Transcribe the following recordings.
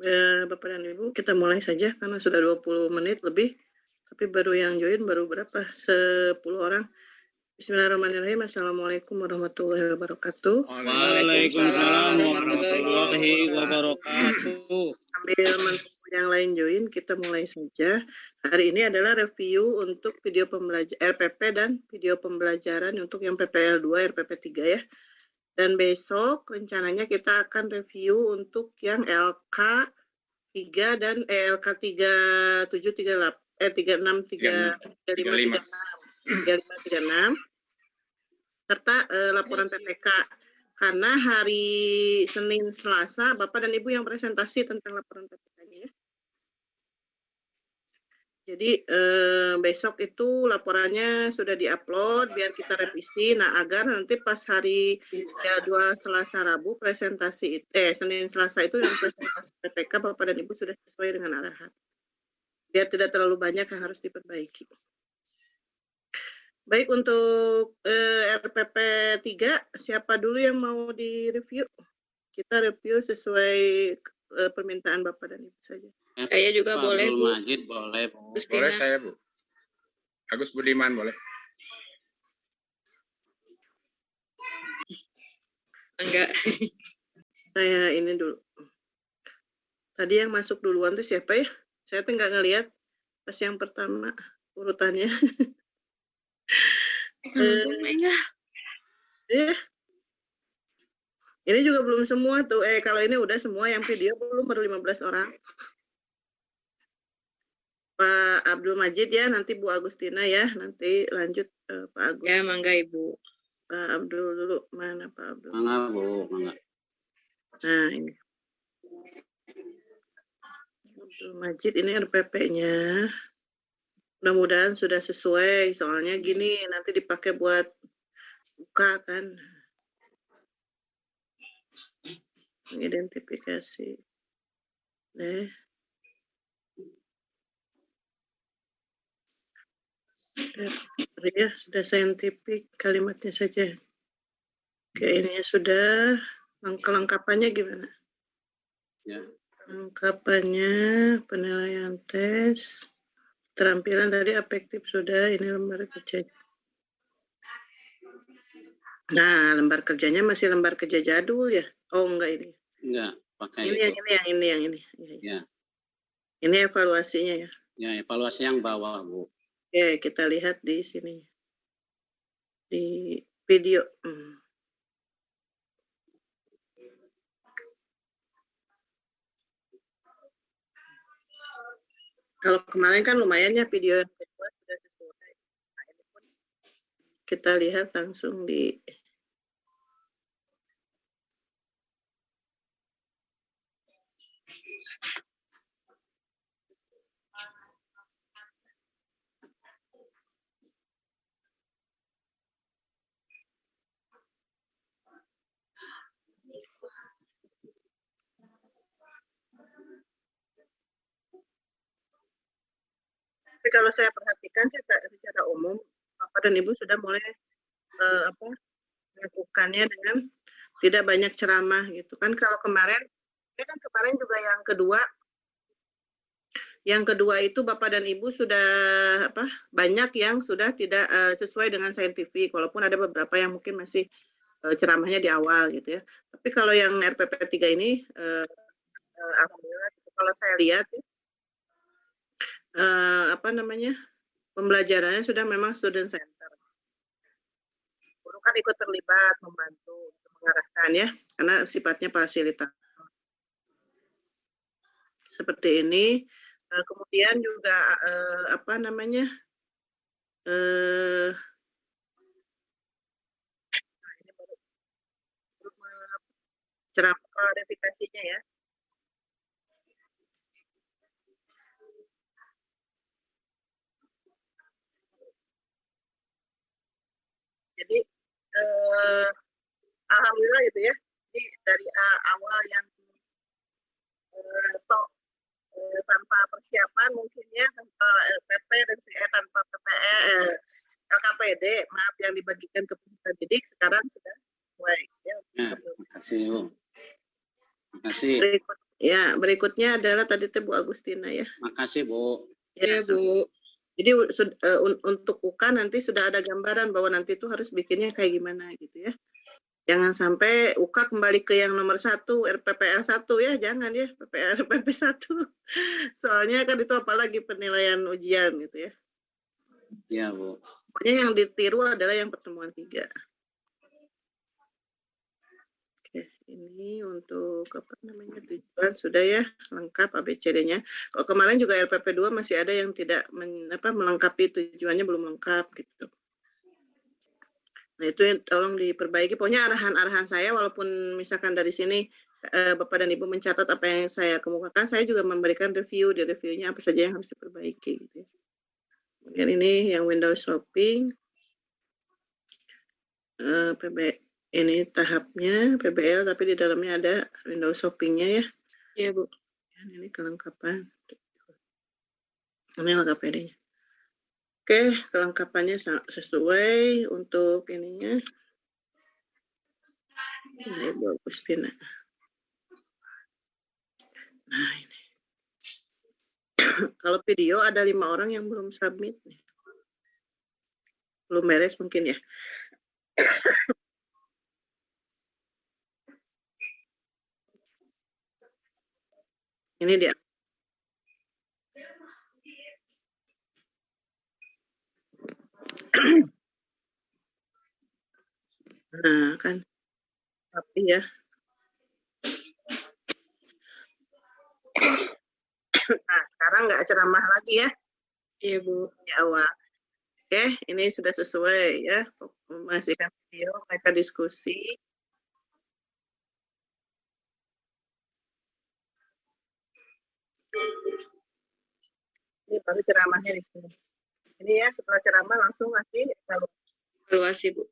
Bapak dan Ibu, kita mulai saja karena sudah 20 menit lebih, tapi baru yang join baru berapa? 10 orang. Bismillahirrahmanirrahim. Assalamualaikum warahmatullahi wabarakatuh. Waalaikumsalam warahmatullahi wabarakatuh. Sambil menunggu yang lain join, kita mulai saja. Hari ini adalah review untuk video pembelajaran RPP dan video pembelajaran untuk yang PPL 2, RPP 3 ya. Dan besok rencananya kita akan review untuk yang LK 3 dan LK 37, 36, 35, 36 serta laporan PPK. Karena hari Senin Selasa Bapak dan Ibu yang presentasi tentang laporan PPK-nya ya. Jadi besok itu laporannya sudah diupload biar kita revisi. Nah, agar nanti pas hari jadwal Selasa Rabu presentasi Senin Selasa itu yang presentasi PPK Bapak dan Ibu sudah sesuai dengan arahan. Biar tidak terlalu banyak yang harus diperbaiki. Baik, untuk RPP 3, siapa dulu yang mau direview? Kita review sesuai permintaan Bapak dan Ibu saja. Saya juga boleh, Bu. Majid boleh, Bu. Gustina. Boleh saya, Bu. Agus Budiman boleh. Enggak. Saya ini dulu. Tadi yang masuk duluan tuh siapa ya? Saya tuh nggak ngelihat pas yang pertama urutannya. Ini juga belum semua tuh. Kalau ini udah semua yang video belum, baru 15 orang. Pak Abdul Majid ya, nanti Bu Agustina ya, nanti lanjut Pak Agus. Ya, mangga Ibu. Pak Abdul dulu, mana Pak Abdul? Mangga, Bu, mangga. Nah, ini. Abdul Majid, ini RPP-nya. Mudah-mudahan sudah sesuai, soalnya gini, nanti dipakai buat buka kan. Identifikasi. Ya, sudah saintifik kalimatnya saja. Oke, ini sudah. Kelengkapannya gimana? Ya. Kelengkapannya, penilaian tes, keterampilan tadi afektif sudah, ini lembar kerja. Nah, lembar kerjanya masih lembar kerja jadul ya? Oh, enggak ini. Enggak, pakai ini yang ini. Ya. Ini evaluasinya ya? Ya, evaluasi yang bawah, Bu. Oke, kita lihat di sini. Di video. Kalau kemarin kan lumayan ya video yang kedua sudah sesuai. Nah, ini pun kita lihat langsung di Tapi kalau saya perhatikan secara umum Bapak dan Ibu sudah mulai melakukannya dengan tidak banyak ceramah gitu kan. Kalau kemarin juga yang kedua itu Bapak dan Ibu sudah banyak yang sudah tidak sesuai dengan saintifik, walaupun ada beberapa yang mungkin masih ceramahnya di awal gitu ya. Tapi kalau yang RPP 3 ini alhamdulillah gitu. Kalau saya lihat pembelajarannya sudah memang student center. Guru kan ikut terlibat membantu mengarahkan ya, karena sifatnya fasilitator. Seperti ini. Kemudian juga ini baru ceramah klarifikasinya ya. Jadi alhamdulillah gitu ya. Jadi dari awal yang tanpa persiapan mungkinnya tanpa LPP dan tanpa LKPD yang dibagikan ke peserta didik sekarang sudah mulai ya. Terima kasih, Bu. Terima kasih. Ya, berikutnya adalah tadi Bu Agustina ya. Makasih, Bu. Iya, Bu. Jadi untuk UK nanti sudah ada gambaran bahwa nanti itu harus bikinnya kayak gimana gitu ya. Jangan sampai UK kembali ke yang nomor 1, RPPL 1 ya, jangan ya, RPP 1. Soalnya kan itu apalagi penilaian ujian gitu ya. Iya, Bu. Pokoknya yang ditiru adalah yang pertemuan 3. Oke, ini untuk apa namanya tujuan sudah ya, lengkap ABCD-nya. Kalau kemarin juga RPP 2 masih ada yang tidak melengkapi tujuannya belum lengkap gitu. Nah, itu tolong diperbaiki. Pokoknya arahan-arahan saya, walaupun misalkan dari sini Bapak dan Ibu mencatat apa yang saya kemukakan, saya juga memberikan review. Di reviewnya apa saja yang harus diperbaiki. Gitu. Kemudian ini yang Windows Shopping. Ini tahapnya PBL, tapi di dalamnya ada Windows Shopping-nya ya. Iya, Bu. Ini kelengkapan. Ini lengkap PD-nya. Oke, kelengkapannya sesuai untuk ininya. Ini bagus, Pina. Nah, ini. Kalau video ada 5 orang yang belum submit nih. Belum beres mungkin ya. Ini dia. Nah, kan. Tapi ya. Nah, sekarang nggak ceramah lagi ya. Iya, Bu. Di awal. Oke, ini sudah sesuai ya. Memasikan video, mereka diskusi. Ini baru ceramahnya di sini. Ini ya, setelah ceramah langsung ngasih Evaluasi, Bu.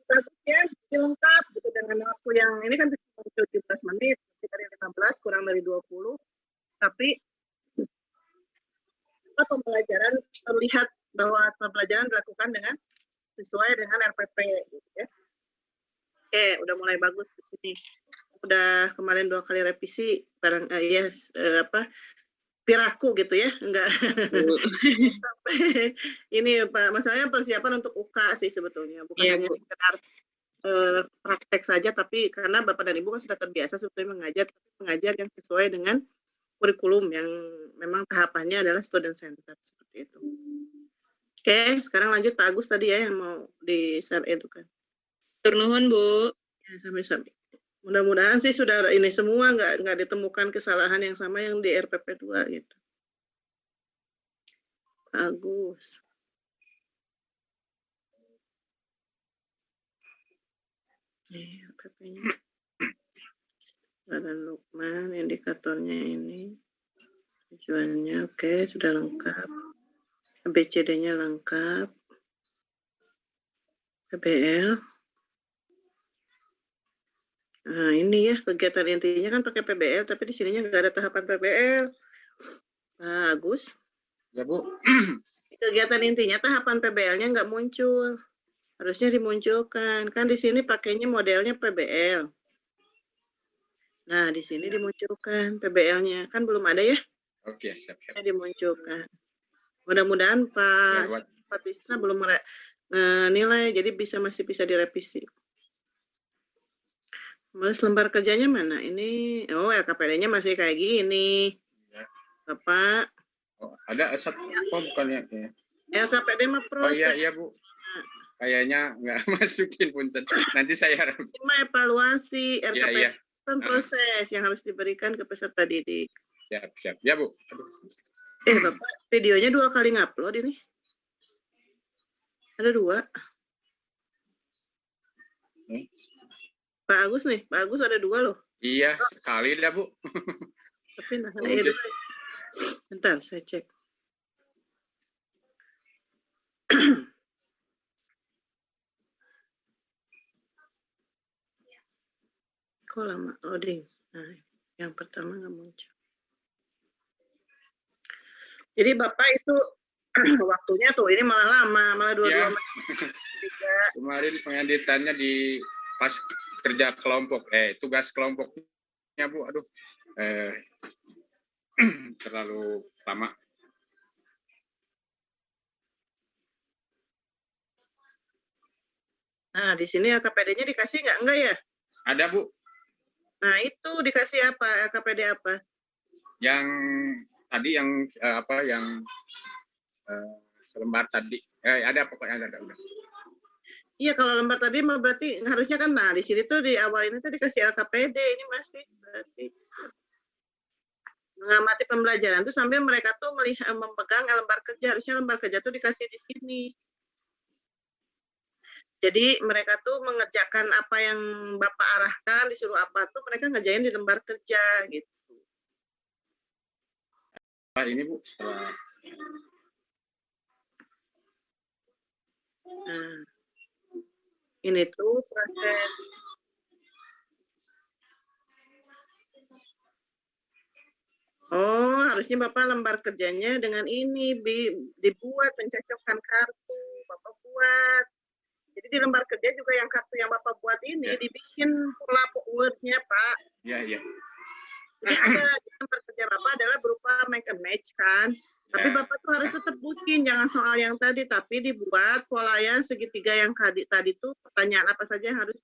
Bagusnya lengkap gitu dengan waktu yang ini kan 17 menit, dari 15 kurang dari 20. Tapi pembelajaran terlihat bahwa pembelajaran dilakukan dengan sesuai dengan RPP gitu ya. Oke, udah mulai bagus di sini. Udah kemarin 2 kali revisi barang piraku gitu ya, enggak sampai ini Pak, masalahnya persiapan untuk UK sih sebetulnya, bukan hanya sekedar praktek saja, tapi karena Bapak dan Ibu kan sudah terbiasa sebetulnya mengajar yang sesuai dengan kurikulum yang memang tahapannya adalah student center seperti itu. Oke, sekarang lanjut Pak Agus tadi ya yang mau di-share itu kan. Tur nuhun, Bu. Ya, sampai. Mudah-mudahan sih sudah ini semua nggak ditemukan kesalahan yang sama yang di RPP 2 gitu. Bagus. Nih, RPP-nya. Dan Lukman, indikatornya ini. Tujuannya oke, sudah lengkap. ABCD-nya lengkap. PBL. Nah, ini ya kegiatan intinya kan pakai PBL, tapi di sininya nggak ada tahapan PBL. Bagus. Ya, Bu. Kegiatan intinya tahapan PBL-nya nggak muncul. Harusnya dimunculkan. Kan di sini pakainya modelnya PBL. Nah, di sini dimunculkan PBL-nya. Kan belum ada ya? Oke, siap. Dimunculkan. Mudah-mudahan Pak Tisna belum nilai, jadi masih bisa direvisi. Terus lembar kerjanya mana? Ini, LKPD-nya masih kayak gini. Ya. Bapak. Oh, ada satu, bukannya? Ya. LKPD mah proses. Oh iya, Bu. Kayaknya nggak masukin, punten. Nanti saya cuma evaluasi RKPD kan proses yang harus diberikan ke peserta didik. Siap. Ya, Bu. Bapak, videonya 2 kali ngupload ini. Ada 2. Pak Agus ada 2 loh. Iya, sekali dah, Bu. Tapi bentar, saya cek. Kok lama loading? Nah, yang pertama nggak muncul. Jadi Bapak itu waktunya tuh ini malah lama, malah 22 menit. Kemarin pengeditannya di pas kerja kelompok, tugas kelompoknya Bu, aduh, terlalu lama. Nah, di sini LKPD-nya dikasih nggak? Enggak ya? Ada Bu, Nah, itu dikasih apa? LKPD apa? yang tadi yang yang selembar tadi, ada pokoknya ada udah. Iya, kalau lembar tadi mah berarti harusnya kan, nah di sini tuh di awal ini tuh dikasih LKPD, ini masih berarti mengamati pembelajaran tuh sambil mereka tuh memegang lembar kerja, harusnya lembar kerja tuh dikasih di sini. Jadi mereka tuh mengerjakan apa yang Bapak arahkan, disuruh apa tuh mereka ngerjain di lembar kerja gitu. Ini Bu, Nah, ini tuh proses harusnya Bapak lembar kerjanya dengan ini dibuat mencocokkan kartu, Bapak buat. Jadi di lembar kerja juga yang kartu yang Bapak buat ini dibikin pola Word-nya, Pak. Iya. Jadi ada di lembar kerja Bapak adalah berupa make a match kan. Tapi Bapak tuh harus tetap bikin, jangan soal yang tadi, tapi dibuat polanya segitiga yang tadi tuh pertanyaan apa saja yang harus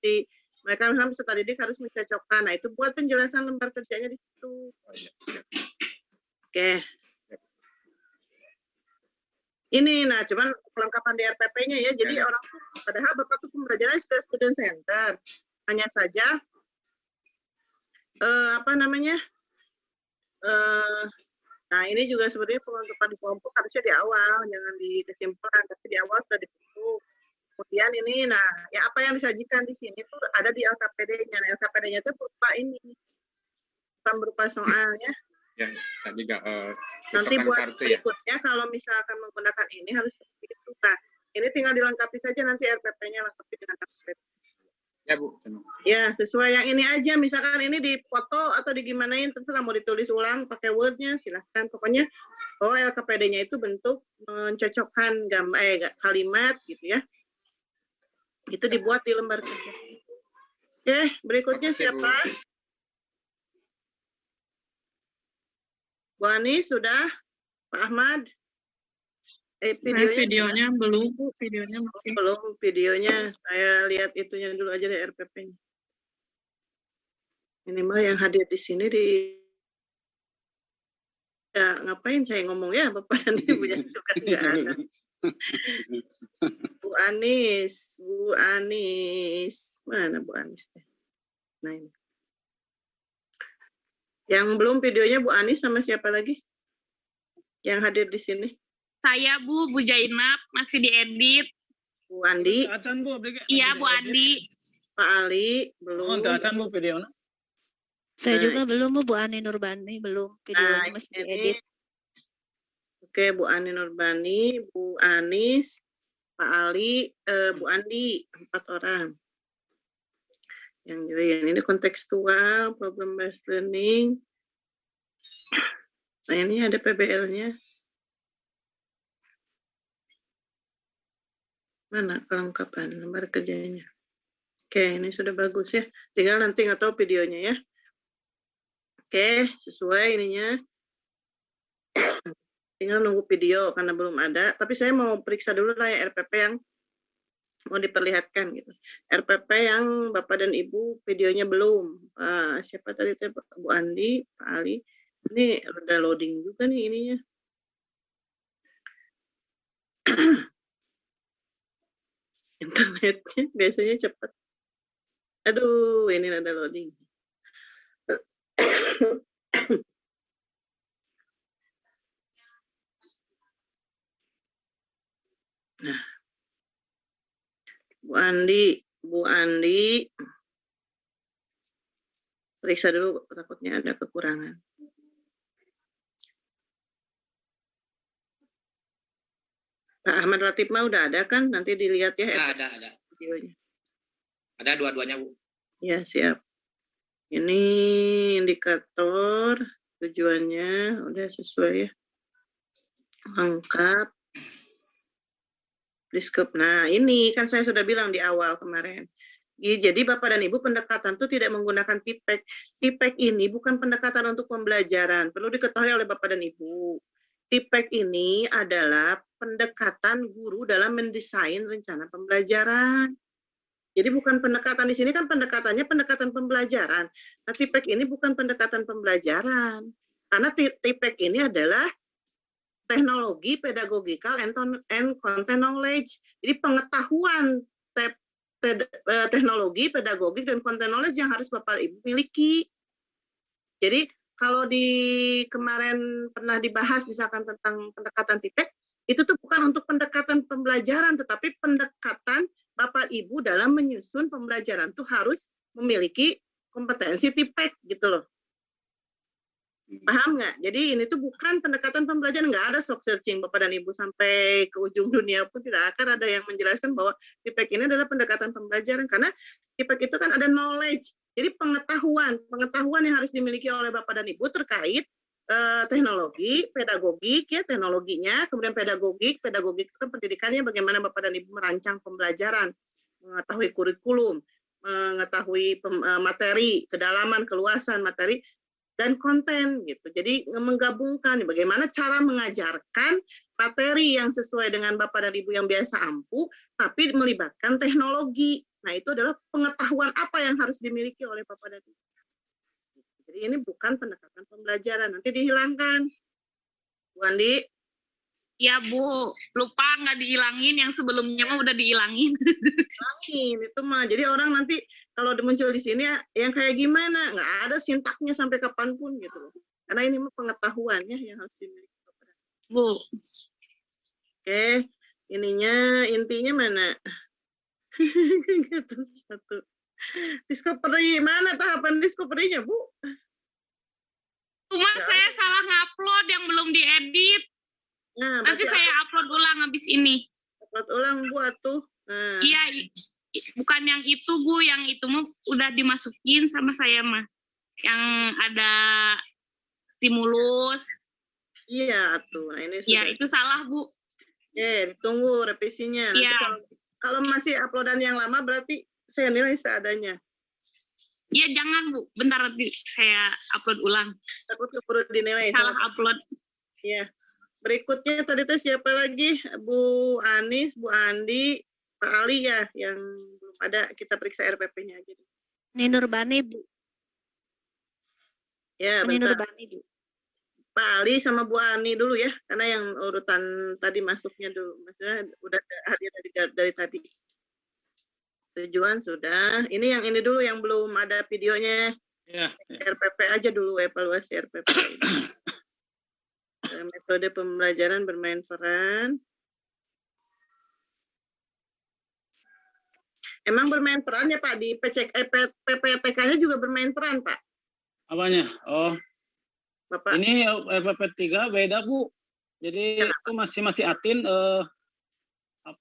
mereka peserta didik harus mencocokkan. Nah, itu buat penjelasan lembar kerjanya di situ. Oke. Ini, nah cuman kelengkapan di RPP-nya ya. Jadi orang tuh, padahal Bapak tuh pembelajaran sudah student center. Hanya saja, nah ini juga sebenarnya penentuan di kelompok harusnya di awal, jangan di kesimpulan, tapi di awal sudah dibentuk. Kemudian ini, nah ya apa yang disajikan di sini tuh ada di LKPD-nya. Nah, LKPD-nya itu berupa ini, bukan berupa soalnya. Ya, tadi nanti buat kartu, berikutnya kalau misalkan menggunakan ini harus seperti itu. Nah, ini tinggal dilengkapi saja nanti RPP-nya lengkapi dengan RPP. Ya Bu. Ya, sesuai yang ini aja. Misalkan ini dipoto atau digimanain, terserah mau ditulis ulang pakai Word-nya, silahkan. Pokoknya, LKPD-nya itu bentuk mencocokkan kalimat gitu ya. Itu dibuat di lembar kerja. Oke, berikutnya siapa? Bu Ani sudah? Pak Ahmad? Videonya belum, Bu. Videonya masih. Belum videonya. Saya lihat itunya dulu aja deh RPP-nya. Minimal yang hadir di sini ya ngapain saya ngomong ya Bapak dan Ibu yang suka nggak ada. Bu Anis. Mana Bu Anis? Nah ini. Yang belum videonya Bu Anis sama siapa lagi? Yang hadir di sini? Saya Bu Jainab, masih diedit. Bu Andi? Iya Bu Andi. Pak Ali? Belum. Bu videonya. Saya juga belum Bu Ani Nurbani, belum. Videonya masih diedit. Oke, Bu Ani Nurbani, Bu Anis, Pak Ali, Bu Andi, 4 orang. Yang join ini kontekstual, problem based learning. Nah ini ada PBL-nya. Mana kelengkapan lembar kerjanya? Oke, ini sudah bagus ya. Tinggal nanti nggak tahu videonya ya. Oke, sesuai ininya. Tinggal nunggu video karena belum ada. Tapi saya mau periksa dulu lah ya RPP yang mau diperlihatkan gitu. RPP yang Bapak dan Ibu videonya belum. Siapa tadi itu Bu Andi, Pak Ali. Ini udah loading juga nih ininya. Internetnya biasanya cepat. Aduh, ini ada loading. Nah. Bu Andi, periksa dulu, takutnya ada kekurangan. Pak Ahmad Latif mah udah ada kan? Nanti dilihat ya. Ada. Videonya. Ada dua-duanya Bu. Ya siap. Ini indikator tujuannya udah sesuai ya. Lengkap. Nah ini kan saya sudah bilang di awal kemarin. Jadi Bapak dan Ibu pendekatan itu tidak menggunakan TIPEK. TIPEK ini bukan pendekatan untuk pembelajaran. Perlu diketahui oleh Bapak dan Ibu. TIPEK ini adalah pendekatan guru dalam mendesain rencana pembelajaran. Jadi bukan pendekatan di sini kan pendekatannya pendekatan pembelajaran. Nah, TIPEK ini bukan pendekatan pembelajaran. Karena TIPEK ini adalah teknologi pedagogical and content knowledge. Jadi pengetahuan teknologi, pedagogik, dan content knowledge yang harus Bapak Ibu miliki. Jadi kalau di kemarin pernah dibahas misalkan tentang pendekatan TIPEK, itu tuh bukan untuk pendekatan pembelajaran, tetapi pendekatan Bapak Ibu dalam menyusun pembelajaran tuh harus memiliki kompetensi TIPEK gitu loh. Paham nggak? Jadi ini tuh bukan pendekatan pembelajaran, nggak ada soft searching Bapak dan Ibu sampai ke ujung dunia pun tidak akan ada yang menjelaskan bahwa TIPEK ini adalah pendekatan pembelajaran, karena TIPEK itu kan ada knowledge, jadi pengetahuan yang harus dimiliki oleh Bapak dan Ibu terkait teknologi, pedagogik ya teknologinya, kemudian pedagogik itu kan pendidikannya bagaimana Bapak dan Ibu merancang pembelajaran, mengetahui kurikulum, mengetahui materi, kedalaman, keluasan materi, dan konten gitu. Jadi menggabungkan bagaimana cara mengajarkan materi yang sesuai dengan Bapak dan Ibu yang biasa ampuh, tapi melibatkan teknologi. Nah, itu adalah pengetahuan apa yang harus dimiliki oleh Bapak dan Ibu. Jadi ini bukan pendekatan pembelajaran, nanti dihilangkan. Bu Andi? Ya Bu, lupa nggak dihilangin, yang sebelumnya mah udah dihilangin. Hilangin, itu mah. Jadi orang nanti kalau muncul di sini yang kayak gimana, nggak ada sintaknya sampai kapanpun gitu loh. Karena ini mah pengetahuannya yang harus dimiliki. Bu. Oke, intinya mana? Satu. Discovery, mana tahapan discovery-nya, Bu? Cuma saya salah ngupload yang belum diedit. Nah, Nanti saya upload ulang habis ini. Upload ulang, Bu, atuh. Nah. Iya, bukan yang itu, Bu. Yang itu mah udah dimasukin sama saya mah. Yang ada stimulus. Iya, atuh. Nah, ini sudah. Iya, itu salah, Bu. Ditunggu revisinya. Nanti Iya. kalau masih uploadan yang lama berarti saya nilai seadanya. Iya, jangan, Bu. Bentar nanti saya upload ulang. Takut perlu dinilai. Salah upload. Iya. Berikutnya tadi tuh siapa lagi? Bu Anis, Bu Andi, Pak Ali ya, yang belum ada, kita periksa RPP-nya aja. Ninurbani, Bu. Ya, Ninurbani, Bu. Pak Ali sama Bu Ani dulu ya, karena yang urutan tadi masuknya dulu. Maksudnya udah hadir dari tadi. Tujuan sudah. Ini yang ini dulu yang belum ada videonya. Ya. RPP aja dulu, evaluasi RPP. Metode pembelajaran bermain peran. Emang bermain peran ya Pak, di PPTK-nya juga bermain peran Pak? Apanya? Oh, Bapak. ini RPP 3 beda Bu. Jadi itu masih atin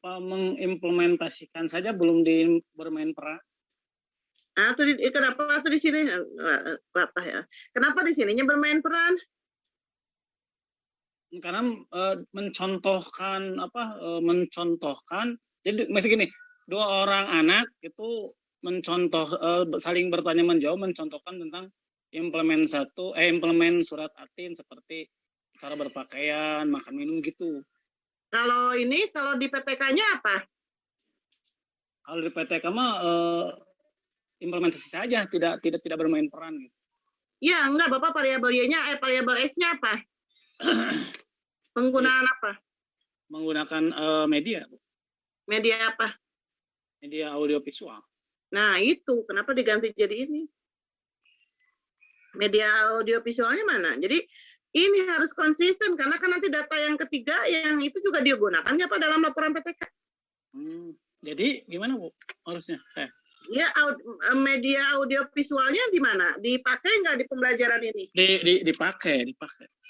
mengimplementasikan saja, belum di bermain peran. Nah, kenapa tuh di sini? Latah ya. Kenapa di sininya bermain peran? Karena mencontohkan jadi masih gini, dua orang anak itu saling bertanya menjawab, mencontohkan tentang implemen surat atin seperti cara berpakaian, makan minum gitu. Kalau di PTK-nya apa? Kalau di PTK mah implementasi saja, tidak bermain peran gitu. Ya, enggak, Bapak variabel Y-nya variabel X-nya apa? Penggunaan apa? Menggunakan media. Media apa? Media audiovisual. Nah, itu kenapa diganti jadi ini? Media audiovisualnya mana? Jadi ini harus konsisten, karena kan nanti data yang ketiga yang itu juga digunakan nggak Pak dalam laporan PTK? Jadi gimana Bu harusnya? Ya, media audiovisualnya di mana? Dipakai nggak di pembelajaran ini?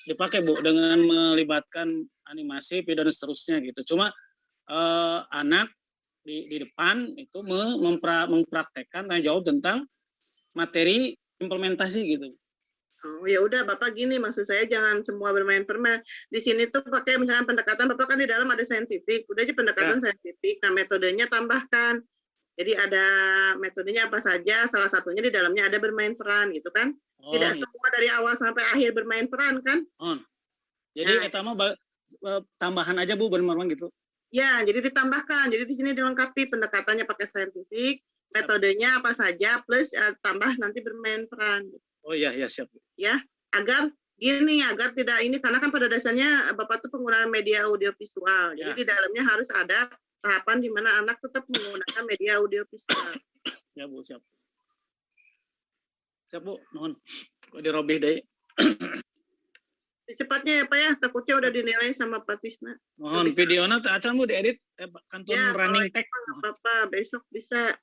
Dipakai Bu, dengan melibatkan animasi, video dan seterusnya gitu. Cuma anak di depan itu mempraktekkan tanya jawab tentang materi implementasi gitu. Oh ya udah Bapak gini, maksud saya jangan semua bermain permen. Di sini tuh pakai misalnya pendekatan, Bapak kan di dalam ada saintifik, udah aja pendekatan saintifik. Nah metodenya tambahkan Jadi ada metodenya apa saja, salah satunya di dalamnya ada bermain peran gitu kan. Tidak iya. semua dari awal sampai akhir bermain peran kan. Jadi Nah. eta mah tambahan aja Bu benar-benar gitu. Ya, jadi ditambahkan. Jadi di sini dilengkapi pendekatannya pakai saintifik, metodenya apa saja, plus tambah nanti bermain peran. Oh iya, siap. Ya, agar tidak ini, karena kan pada dasarnya Bapak tuh penggunaan media audiovisual. Jadi Ya. di dalamnya harus ada tahapan di mana anak tetap menggunakan media audiovisual. Ya Bu, siap. Siap Bu, mohon. Kok dirobih deh. Secepatnya ya Pak ya, takutnya udah dinilai sama Pak Tisna. Mohon videonya teh acan Bu diedit kantun Ya, running kalau tag. itu nggak apa-apa, besok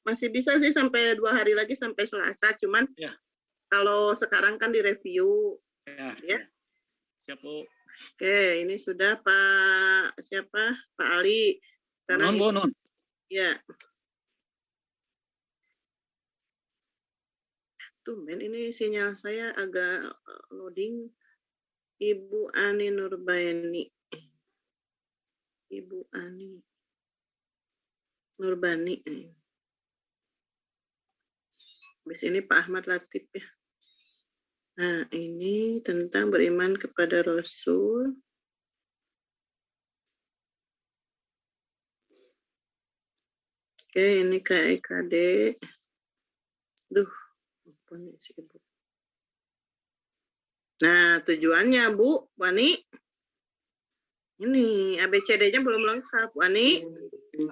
masih bisa sih sampai 2 hari lagi sampai Selasa. Cuman Ya. kalau sekarang kan direview. Ya. Siap Bu. Oke, ini sudah Pak siapa? Pak Ali. Sekarang Mohon Bu, non. ya. Tumben ini sinyal saya agak loading. Ibu Ani Nurbaini. Ibu Ani Nurbani. Habis ini Pak Ahmad Latif ya. Nah, ini tentang beriman kepada Rasul. Oke, ini KIKD. Duh, apa nih si Ibu? Nah, tujuannya Bu Wani. Ini ABCD-nya belum lengkap, Wani.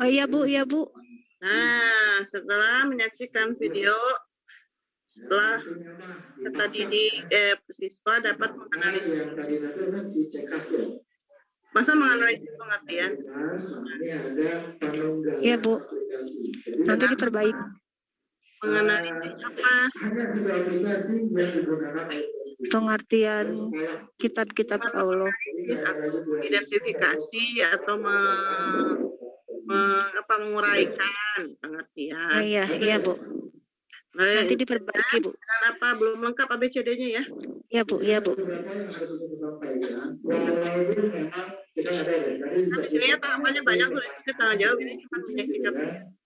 Oh iya Bu. Nah, setelah menyaksikan video, setelah kata didik siswa dapat menganalisis. Masa menganalisis pengertian? Iya Bu. Nanti diperbaiki. Menganalisis apa? Pengertian kitab-kitab Allah. Atau identifikasi atau menguraikan pengertian. Iya Bu. Nah, Nanti diperbaiki Bu. dengan apa? Belum lengkap ABCD-nya ya? Iya Bu. Tapi sebenarnya tahapannya banyak tuh, ini tanggung jawab ini cuma menyaksikan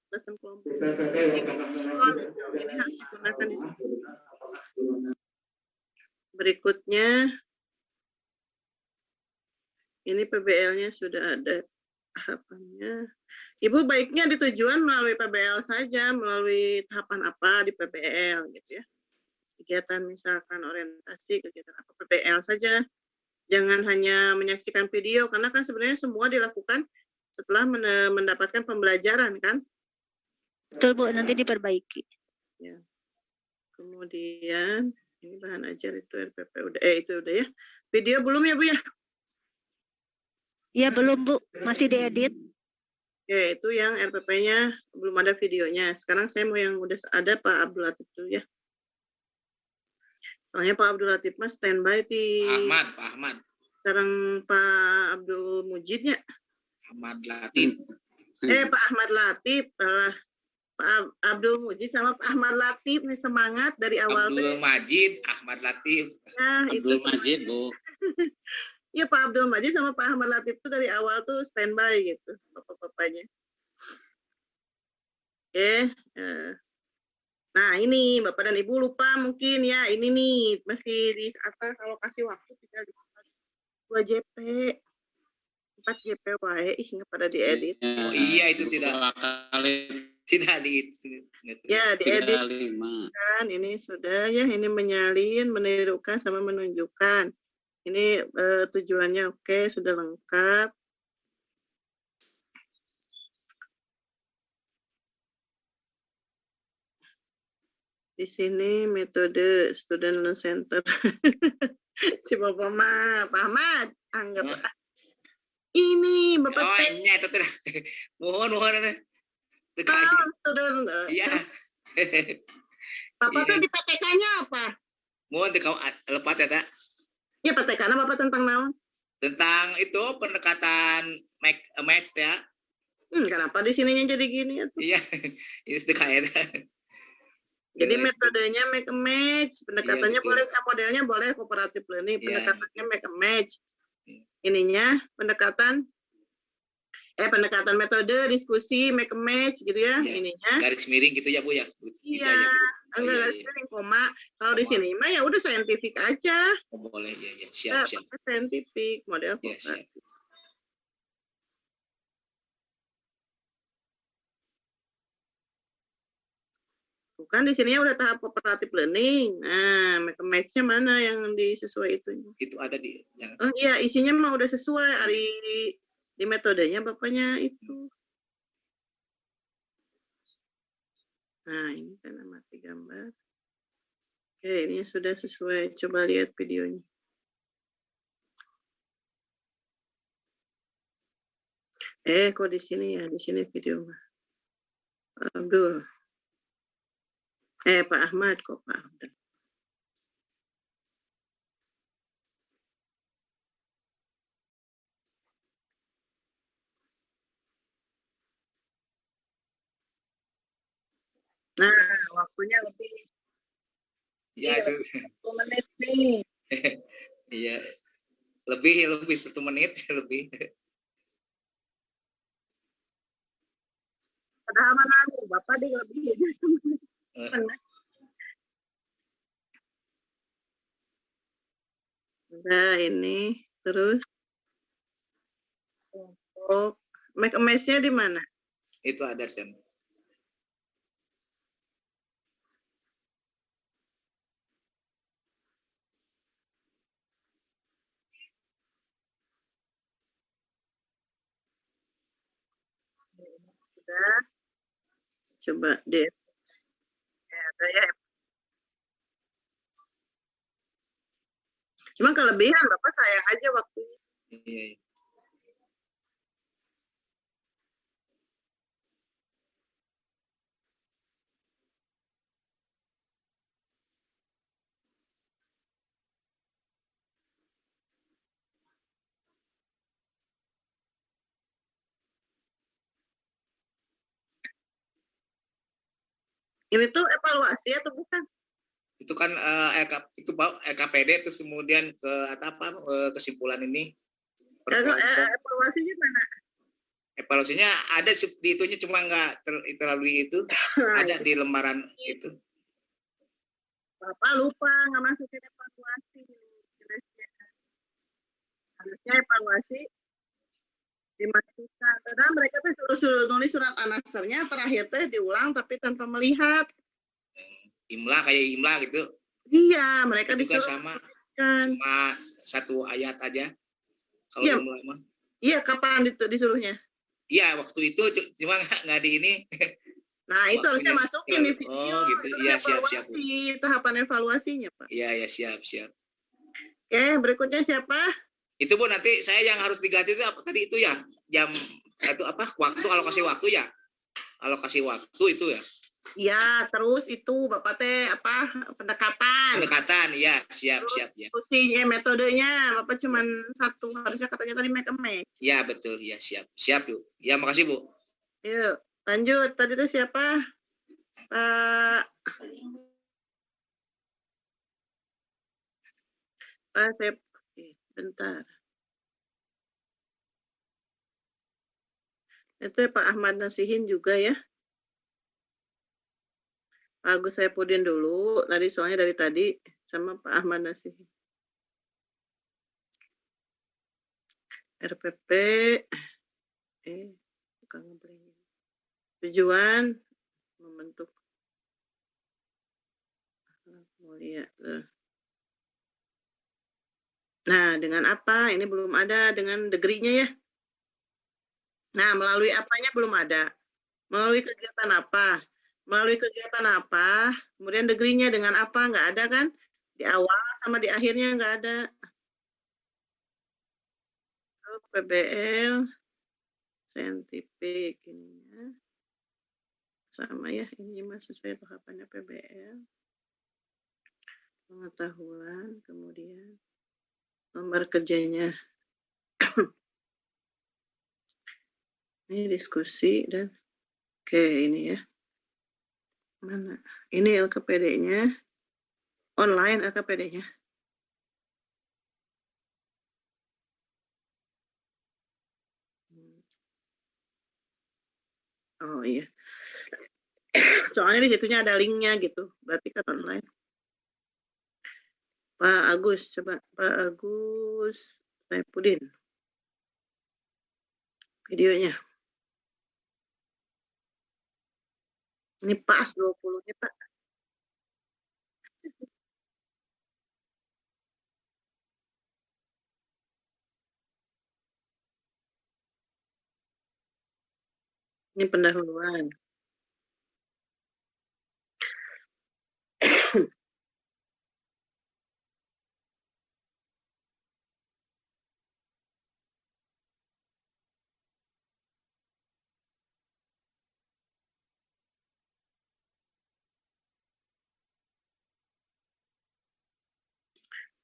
tugasan kelompok. Ini harus digunakan di sini. Berikutnya, ini PBL-nya sudah ada tahapannya. Ibu baiknya di tujuan melalui PBL saja, melalui tahapan apa di PBL gitu ya. Kegiatan misalkan orientasi, kegiatan apa PBL saja. Jangan hanya menyaksikan video, karena kan sebenarnya semua dilakukan setelah mendapatkan pembelajaran kan. Betul Bu, nanti diperbaiki. Ya. Kemudian ini bahan ajar itu RPP udah, itu udah ya. Video belum ya Bu ya? Iya belum Bu, masih diedit. Oke, itu yang RPP-nya belum ada videonya. Sekarang saya mau yang udah ada Pak Abdul Latif dulu ya. Soalnya Pak Abdul Latif mas standby di Pak Ahmad. sekarang Pak Abdul Mujid ya. Ahmad Latif. Pak Ahmad Latif, Pak Abdul Mujid sama Pak Ahmad Latif nih semangat dari awal. Abdul Majid, Ahmad Latif. Nah, Abdul itu Majid Bu. Iya Pak Abdul Majid sama Pak Ahmad Latif itu dari awal tuh standby gitu, bapak-bapaknya. Oke. Nah ini Bapak dan Ibu lupa mungkin ya, ini nih masih di atas alokasi waktu tinggal di 2 JP, 4 JP wae, nggak pada diedit. Oh iya itu tidak di Ya diedit kan, ini sudah ya, ini menyalin, menirukan sama menunjukkan. Ini tujuannya oke, sudah lengkap. Di sini metode student learn center. Si Bapak mah, Pak Ahmad, anggap ini Bapak Oh iya itu tidak. Mohon. student. Iya. Bapak tuh di PTK-nya apa? Mohon kau lepat ya tak? Ya PTK-nya Bapak tentang naon? Tentang itu pendekatan match ya. Kenapa di sininya jadi gini ya tuh? Iya. Itu kayak. Jadi metodenya make a match, pendekatannya betul. boleh, modelnya boleh cooperative learning, Iya. pendekatannya make a match. Ininya pendekatan pendekatan metode, diskusi, make a match gitu ya, Iya. ininya. Garis miring gitu ya Bu ya? Bisa Iya, ya Bu? enggak iya, garis iya. miring, koma. Kalau di Koma. sini mah ya udah saintifik aja. Oh, boleh ya, ya. Kita Siap, siap. pakai saintifik, model Ya, vokasi. siap. Bukan di sininya udah tahap cooperative learning. Nah, make a match-nya mana yang disesuai itu? Itu ada di yang Oh iya, isinya mah udah sesuai di metodenya bapaknya itu. Nah, ini kan amati gambar. Oke, ini sudah sesuai. Coba lihat videonya. Kok di sini ya? Di sini video mah. Abdul. Pak Ahmad kok Pak Abdul. Nah, waktunya lebih ya itu 10 menit nih. iya lebih 1 menit lebih. Padahal mana Bapak dia lebih aja sama. Udah ini terus untuk make a match-nya di mana? Itu ada Sen. Sudah. Coba deh. Ada ya. Cuma kelebihan Bapak sayang aja waktunya. Iya. Ini tuh evaluasi atau bukan? Itu kan itu LKPD terus kemudian ke kesimpulan ini. Evaluasinya mana? Evaluasinya ada di itunya cuma nggak terlalu itu ada di lembaran itu. Bapak lupa nggak masukin evaluasi. Harusnya evaluasi dimasukkan. Karena mereka tuh suruh nulis surat anasarnya terakhir teh diulang tapi tanpa melihat. Kayak imla gitu. Iya, mereka juga disuruh sama. menuliskan. Cuma 1 ayat aja. Kalau Iya. imla mah. Iya, kapan disuruhnya? Iya, waktu itu cuma nggak di ini. Nah, itu harusnya masukin di video. Oh, gitu. Iya, siap. Tahapan evaluasinya, Pak. Iya, siap. Oke, berikutnya siapa? Itu Bu nanti saya yang harus diganti itu apa tadi itu ya? Jam itu apa? Waktu alokasi waktu ya? Alokasi waktu itu ya? Ya, terus itu Bapak teh apa? Pendekatan, ya, siap ya. Fungsinya, metodenya Bapak cuman 1, harusnya katanya tadi make a match. Ya, betul. Ya, siap Bu. Ya, makasih Bu. Yuk, lanjut. Tadi itu siapa? Pak Sep. Bentar. Itu Pak Ahmad Nasihin juga ya. Pak Agus Saipudin dulu. Tadi soalnya dari tadi sama Pak Ahmad Nasihin. RPP. Tujuan membentuk mulia. Nah, dengan apa? Ini belum ada dengan degree-nya ya. Nah, melalui apanya belum ada. Melalui kegiatan apa? Kemudian degree-nya dengan apa? Nggak ada kan? Di awal sama di akhirnya nggak ada. PBL, saintifik ininya. Sama ya, ini masih sesuai tahapannya PBL. Pengetahuan, kemudian lembar kerjanya. Ini diskusi dan oke ini ya. Mana? Ini LKPD-nya. Online LKPD-nya. Oh iya. Soalnya di situnya ada linknya gitu. Berarti kan online. Pak Agus, coba Pak Agus Saipudin. Videonya. Ini pas 20-nya, Pak. Ini pendahuluan.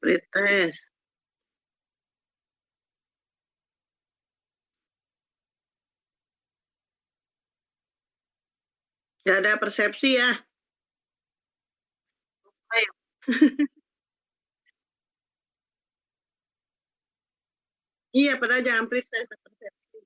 Pretest. Nggak ada persepsi ya. Ayo. Iya, padahal jangan pretest, persepsi.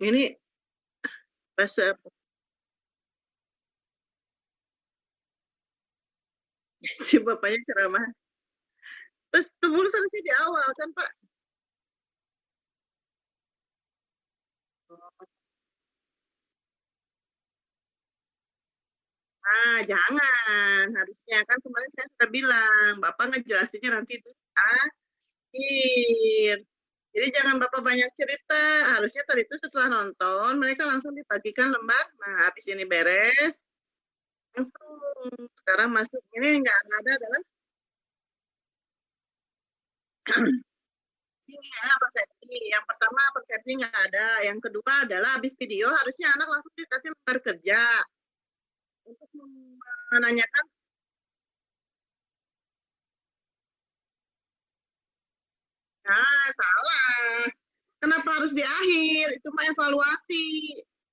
Ini bahasa apa? Si bapaknya ceramah. Terus tunggu sih di awal kan, Pak? Ah, jangan. Harusnya kan kemarin saya sudah bilang, Bapak ngejelasinnya nanti itu akhir. Jadi jangan Bapak banyak cerita. Harusnya tadi itu setelah nonton, mereka langsung dibagikan lembar. Nah, habis ini beres, langsung. Sekarang masuk. Ini nggak ada adalah ini persepsi. Yang pertama persepsi nggak ada. Yang kedua adalah habis video harusnya anak langsung dikasih lembar kerja. Untuk menanyakan. Nah, salah. Kenapa harus di akhir? Itu mah evaluasi.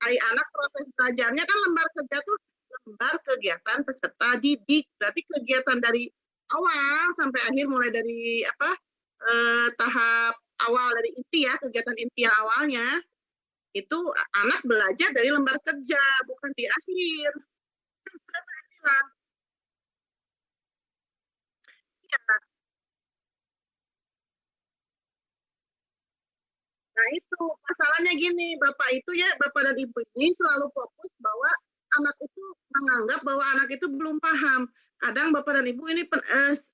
Anak proses belajarnya kan lembar kerja tuh lembar kegiatan peserta didik. Berarti kegiatan dari awal sampai akhir mulai dari tahap awal dari inti ya, kegiatan inti yang awalnya itu anak belajar dari lembar kerja, bukan di akhir. Ya. Nah itu masalahnya gini, Bapak itu ya, Bapak dan Ibu ini selalu fokus bahwa anak itu menganggap bahwa anak itu belum paham. Kadang Bapak dan Ibu ini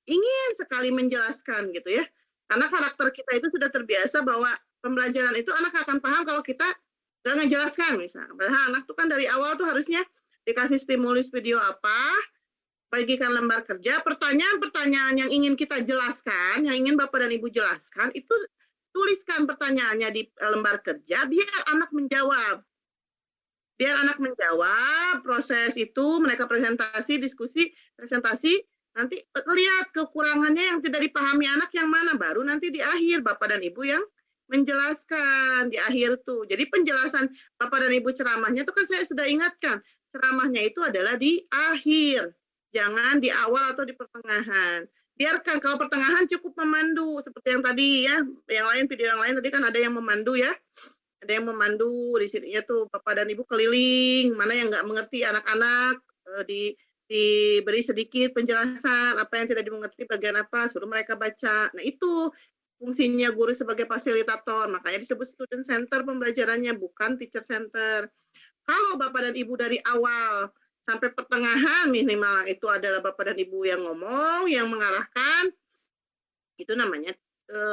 ingin sekali menjelaskan gitu ya. Karena karakter kita itu sudah terbiasa bahwa pembelajaran itu anak akan paham kalau kita nggak ngejelaskan misalnya. Padahal anak tuh kan dari awal tuh harusnya dikasih stimulus video apa, bagikan lembar kerja, pertanyaan-pertanyaan yang ingin kita jelaskan, yang ingin Bapak dan Ibu jelaskan, itu tuliskan pertanyaannya di lembar kerja, biar anak menjawab. Biar anak menjawab, proses itu mereka presentasi, diskusi, presentasi, nanti lihat kekurangannya yang tidak dipahami anak yang mana, baru nanti di akhir Bapak dan Ibu yang menjelaskan di akhir tuh. Jadi penjelasan Bapak dan Ibu ceramahnya itu kan saya sudah ingatkan, ceramahnya itu adalah di akhir, jangan di awal atau di pertengahan. Biarkan kalau pertengahan cukup memandu seperti yang tadi ya, yang lain video yang lain tadi kan ada yang memandu ya, ada yang memandu di sini ya tuh Bapak dan Ibu keliling, mana yang nggak mengerti anak-anak diberi sedikit penjelasan apa yang tidak dimengerti bagian apa, suruh mereka baca. Nah itu fungsinya guru sebagai fasilitator, makanya disebut student center pembelajarannya, bukan teacher center. Kalau Bapak dan Ibu dari awal sampai pertengahan minimal itu adalah Bapak dan Ibu yang ngomong, yang mengarahkan, itu namanya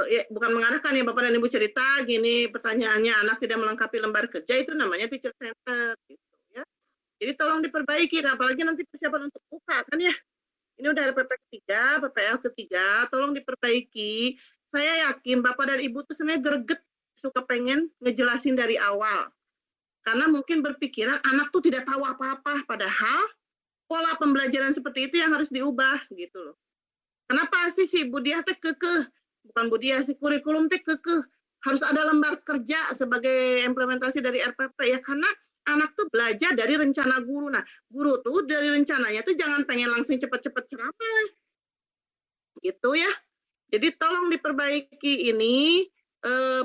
ya, bukan mengarahkan ya, Bapak dan Ibu cerita gini pertanyaannya anak tidak melengkapi lembar kerja, itu namanya teacher center gitu ya. Jadi tolong diperbaiki, apalagi nanti persiapan untuk buka kan ya. Ini udah RPP ketiga, PPL ketiga, tolong diperbaiki. Saya yakin Bapak dan Ibu tuh sebenarnya greget, suka pengen ngejelasin dari awal. Karena mungkin berpikiran anak tuh tidak tahu apa-apa, padahal pola pembelajaran seperti itu yang harus diubah gitu loh. Kenapa sih si Budiah teh kekeh, bukan Budiah, si kurikulum teh kekeh harus ada lembar kerja sebagai implementasi dari RPP ya, karena anak tuh belajar dari rencana guru. Nah, guru tuh dari rencananya tuh jangan pengen langsung cepet-cepet ceramah. Gitu ya. Jadi tolong diperbaiki ini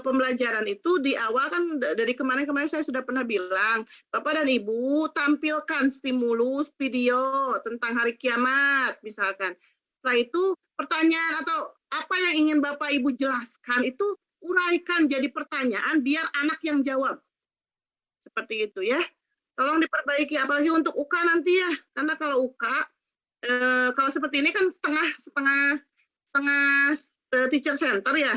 pembelajaran itu di awal kan dari kemarin-kemarin saya sudah pernah bilang, Bapak dan Ibu tampilkan stimulus video tentang hari kiamat misalkan. Setelah itu pertanyaan atau apa yang ingin Bapak Ibu jelaskan itu uraikan jadi pertanyaan biar anak yang jawab. Seperti itu ya. Tolong diperbaiki apalagi untuk UK nanti ya. Karena kalau UK kalau seperti ini kan setengah teacher center ya.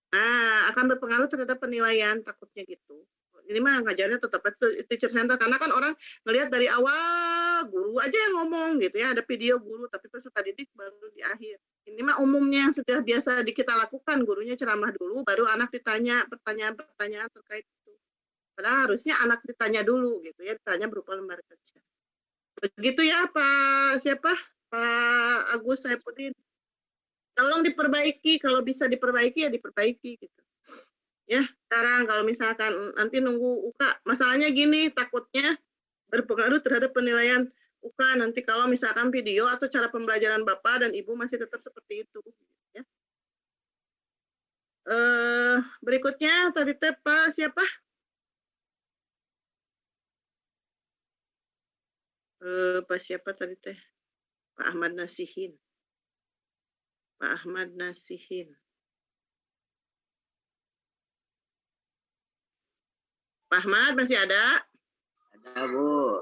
Nah, akan berpengaruh terhadap penilaian takutnya gitu. Ini mah ngajarnya tetap teacher center karena kan orang ngelihat dari awal guru aja yang ngomong gitu ya, ada video guru tapi peserta didik baru di akhir. Ini mah umumnya yang sudah biasa kita lakukan, gurunya ceramah dulu baru anak ditanya pertanyaan-pertanyaan terkait itu. Padahal harusnya anak ditanya dulu gitu ya, ditanya berupa lembar kerja. Begitu ya Pak Pak Agus Saipudin. Tolong diperbaiki, kalau bisa diperbaiki ya diperbaiki gitu. Ya, sekarang kalau misalkan nanti nunggu UK, masalahnya gini, takutnya berpengaruh terhadap penilaian UK nanti kalau misalkan video atau cara pembelajaran Bapak dan Ibu masih tetap seperti itu. Ya. Berikutnya tadi Pak siapa? Pak siapa tadi teh? Pak Ahmad Nasihin. Pak Ahmad Nasihin. Pak Ahmad masih ada? Ada, Bu.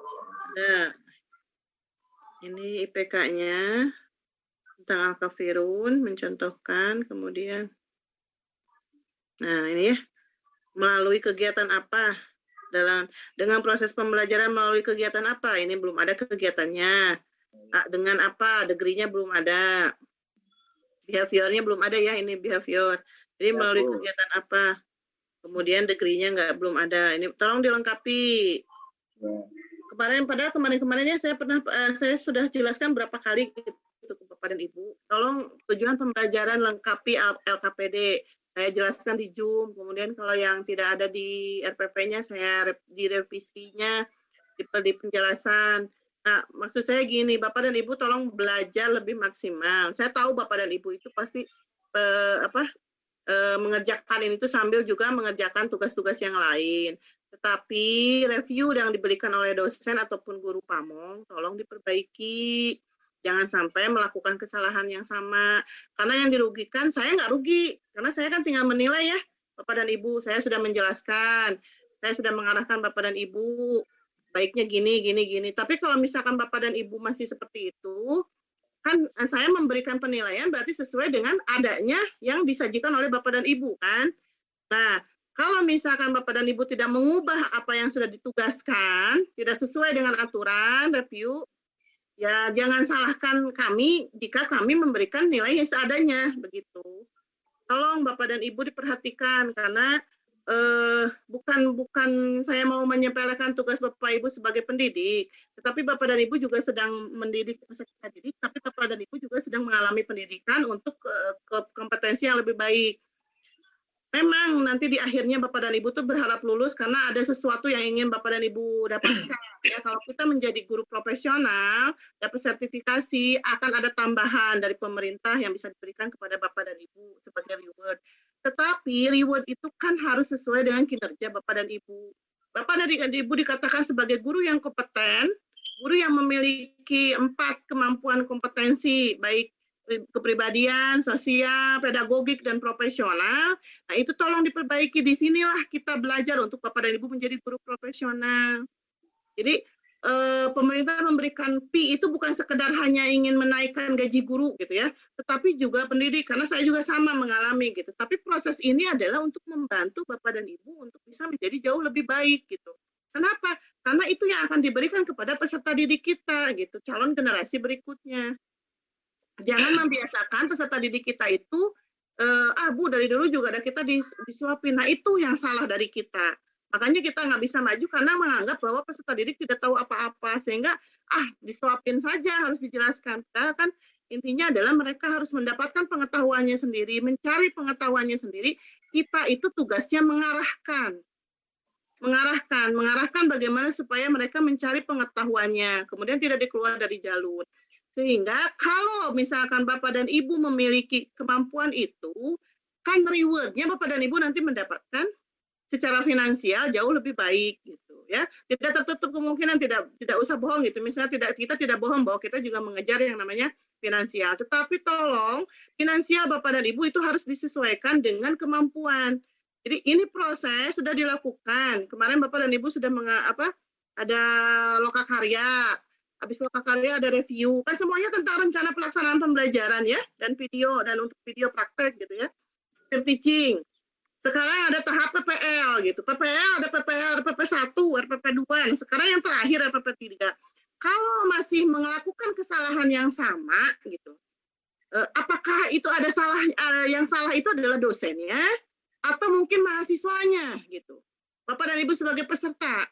Ada. Ini IPK-nya tentang Al-Kafirun, mencontohkan, kemudian. Nah, ini ya. Melalui kegiatan apa? Dengan proses pembelajaran melalui kegiatan apa? Ini belum ada kegiatannya. Dengan apa? Degree-nya belum ada. Behavior-nya belum ada ya, ini behavior. Jadi Ya, melalui Bu. kegiatan apa? Kemudian degree-nya belum ada. Ini tolong dilengkapi. Ya. Kemarin-kemarinnya saya sudah jelaskan berapa kali gitu ke Bapak dan Ibu. Tolong tujuan pembelajaran lengkapi LKPD. Saya jelaskan di Zoom. Kemudian kalau yang tidak ada di RPP-nya saya di revisinya di penjelasan. Nah, maksud saya gini, Bapak dan Ibu tolong belajar lebih maksimal. Saya tahu Bapak dan Ibu itu pasti mengerjakan ini tuh sambil juga mengerjakan tugas-tugas yang lain. Tetapi review yang diberikan oleh dosen ataupun guru pamong tolong diperbaiki. Jangan sampai melakukan kesalahan yang sama. Karena yang dirugikan saya nggak rugi. Karena saya kan tinggal menilai ya, Bapak dan Ibu. Saya sudah menjelaskan. Saya sudah mengarahkan Bapak dan Ibu. Baiknya gini. Tapi kalau misalkan Bapak dan Ibu masih seperti itu, kan saya memberikan penilaian berarti sesuai dengan adanya yang disajikan oleh Bapak dan Ibu kan. Nah, kalau misalkan Bapak dan Ibu tidak mengubah apa yang sudah ditugaskan, tidak sesuai dengan aturan review, ya jangan salahkan kami jika kami memberikan nilai yang seadanya begitu. Tolong Bapak dan Ibu diperhatikan karena bukan saya mau menyepelekan tugas Bapak Ibu sebagai pendidik, tetapi Bapak dan Ibu juga sedang mendidik peserta didik, tapi Bapak dan Ibu juga sedang mengalami pendidikan untuk kompetensi yang lebih baik. Memang nanti di akhirnya Bapak dan Ibu tuh berharap lulus karena ada sesuatu yang ingin Bapak dan Ibu dapatkan. Ya, kalau kita menjadi guru profesional, dapat sertifikasi, akan ada tambahan dari pemerintah yang bisa diberikan kepada Bapak dan Ibu sebagai reward. Tetapi reward itu kan harus sesuai dengan kinerja Bapak dan Ibu. Bapak dan Ibu dikatakan sebagai guru yang kompeten, guru yang memiliki 4 kemampuan kompetensi, baik kepribadian, sosial, pedagogik, dan profesional. Nah, itu tolong diperbaiki. Di sinilah kita belajar untuk Bapak dan Ibu menjadi guru profesional. Jadi, pemerintah memberikan P itu bukan sekedar hanya ingin menaikkan gaji guru gitu ya, tetapi juga pendidik, karena saya juga sama mengalami gitu. Tapi proses ini adalah untuk membantu Bapak dan Ibu untuk bisa menjadi jauh lebih baik gitu. Kenapa? Karena itu yang akan diberikan kepada peserta didik kita gitu, calon generasi berikutnya. Jangan membiasakan peserta didik kita itu, Bu dari dulu juga ada kita disuapin. Nah itu yang salah dari kita. Makanya kita nggak bisa maju karena menganggap bahwa peserta didik tidak tahu apa-apa. Sehingga disuapin saja, harus dijelaskan. Padahal kan intinya adalah mereka harus mendapatkan pengetahuannya sendiri, mencari pengetahuannya sendiri. Kita itu tugasnya mengarahkan bagaimana supaya mereka mencari pengetahuannya, kemudian tidak dikeluar dari jalur. Sehingga kalau misalkan Bapak dan Ibu memiliki kemampuan itu, kan reward-nya Bapak dan Ibu nanti mendapatkan secara finansial jauh lebih baik gitu ya. Tidak tertutup kemungkinan, tidak usah bohong gitu. Misalnya kita tidak bohong bahwa kita juga mengejar yang namanya finansial. Tetapi tolong finansial Bapak dan Ibu itu harus disesuaikan dengan kemampuan. Jadi ini proses sudah dilakukan. Kemarin Bapak dan Ibu sudah ada lokakarya. Habis lokakarya ada review. Kan semuanya tentang rencana pelaksanaan pembelajaran ya, dan untuk video praktek gitu ya. Peer teaching. Sekarang ada tahap PPL gitu. PPL ada PPL RPP 1, RPP 2. Nah, sekarang yang terakhir RPP 3. Kalau masih melakukan kesalahan yang sama gitu. Apakah itu ada yang salah itu adalah dosennya atau mungkin mahasiswanya gitu. Bapak dan Ibu sebagai peserta.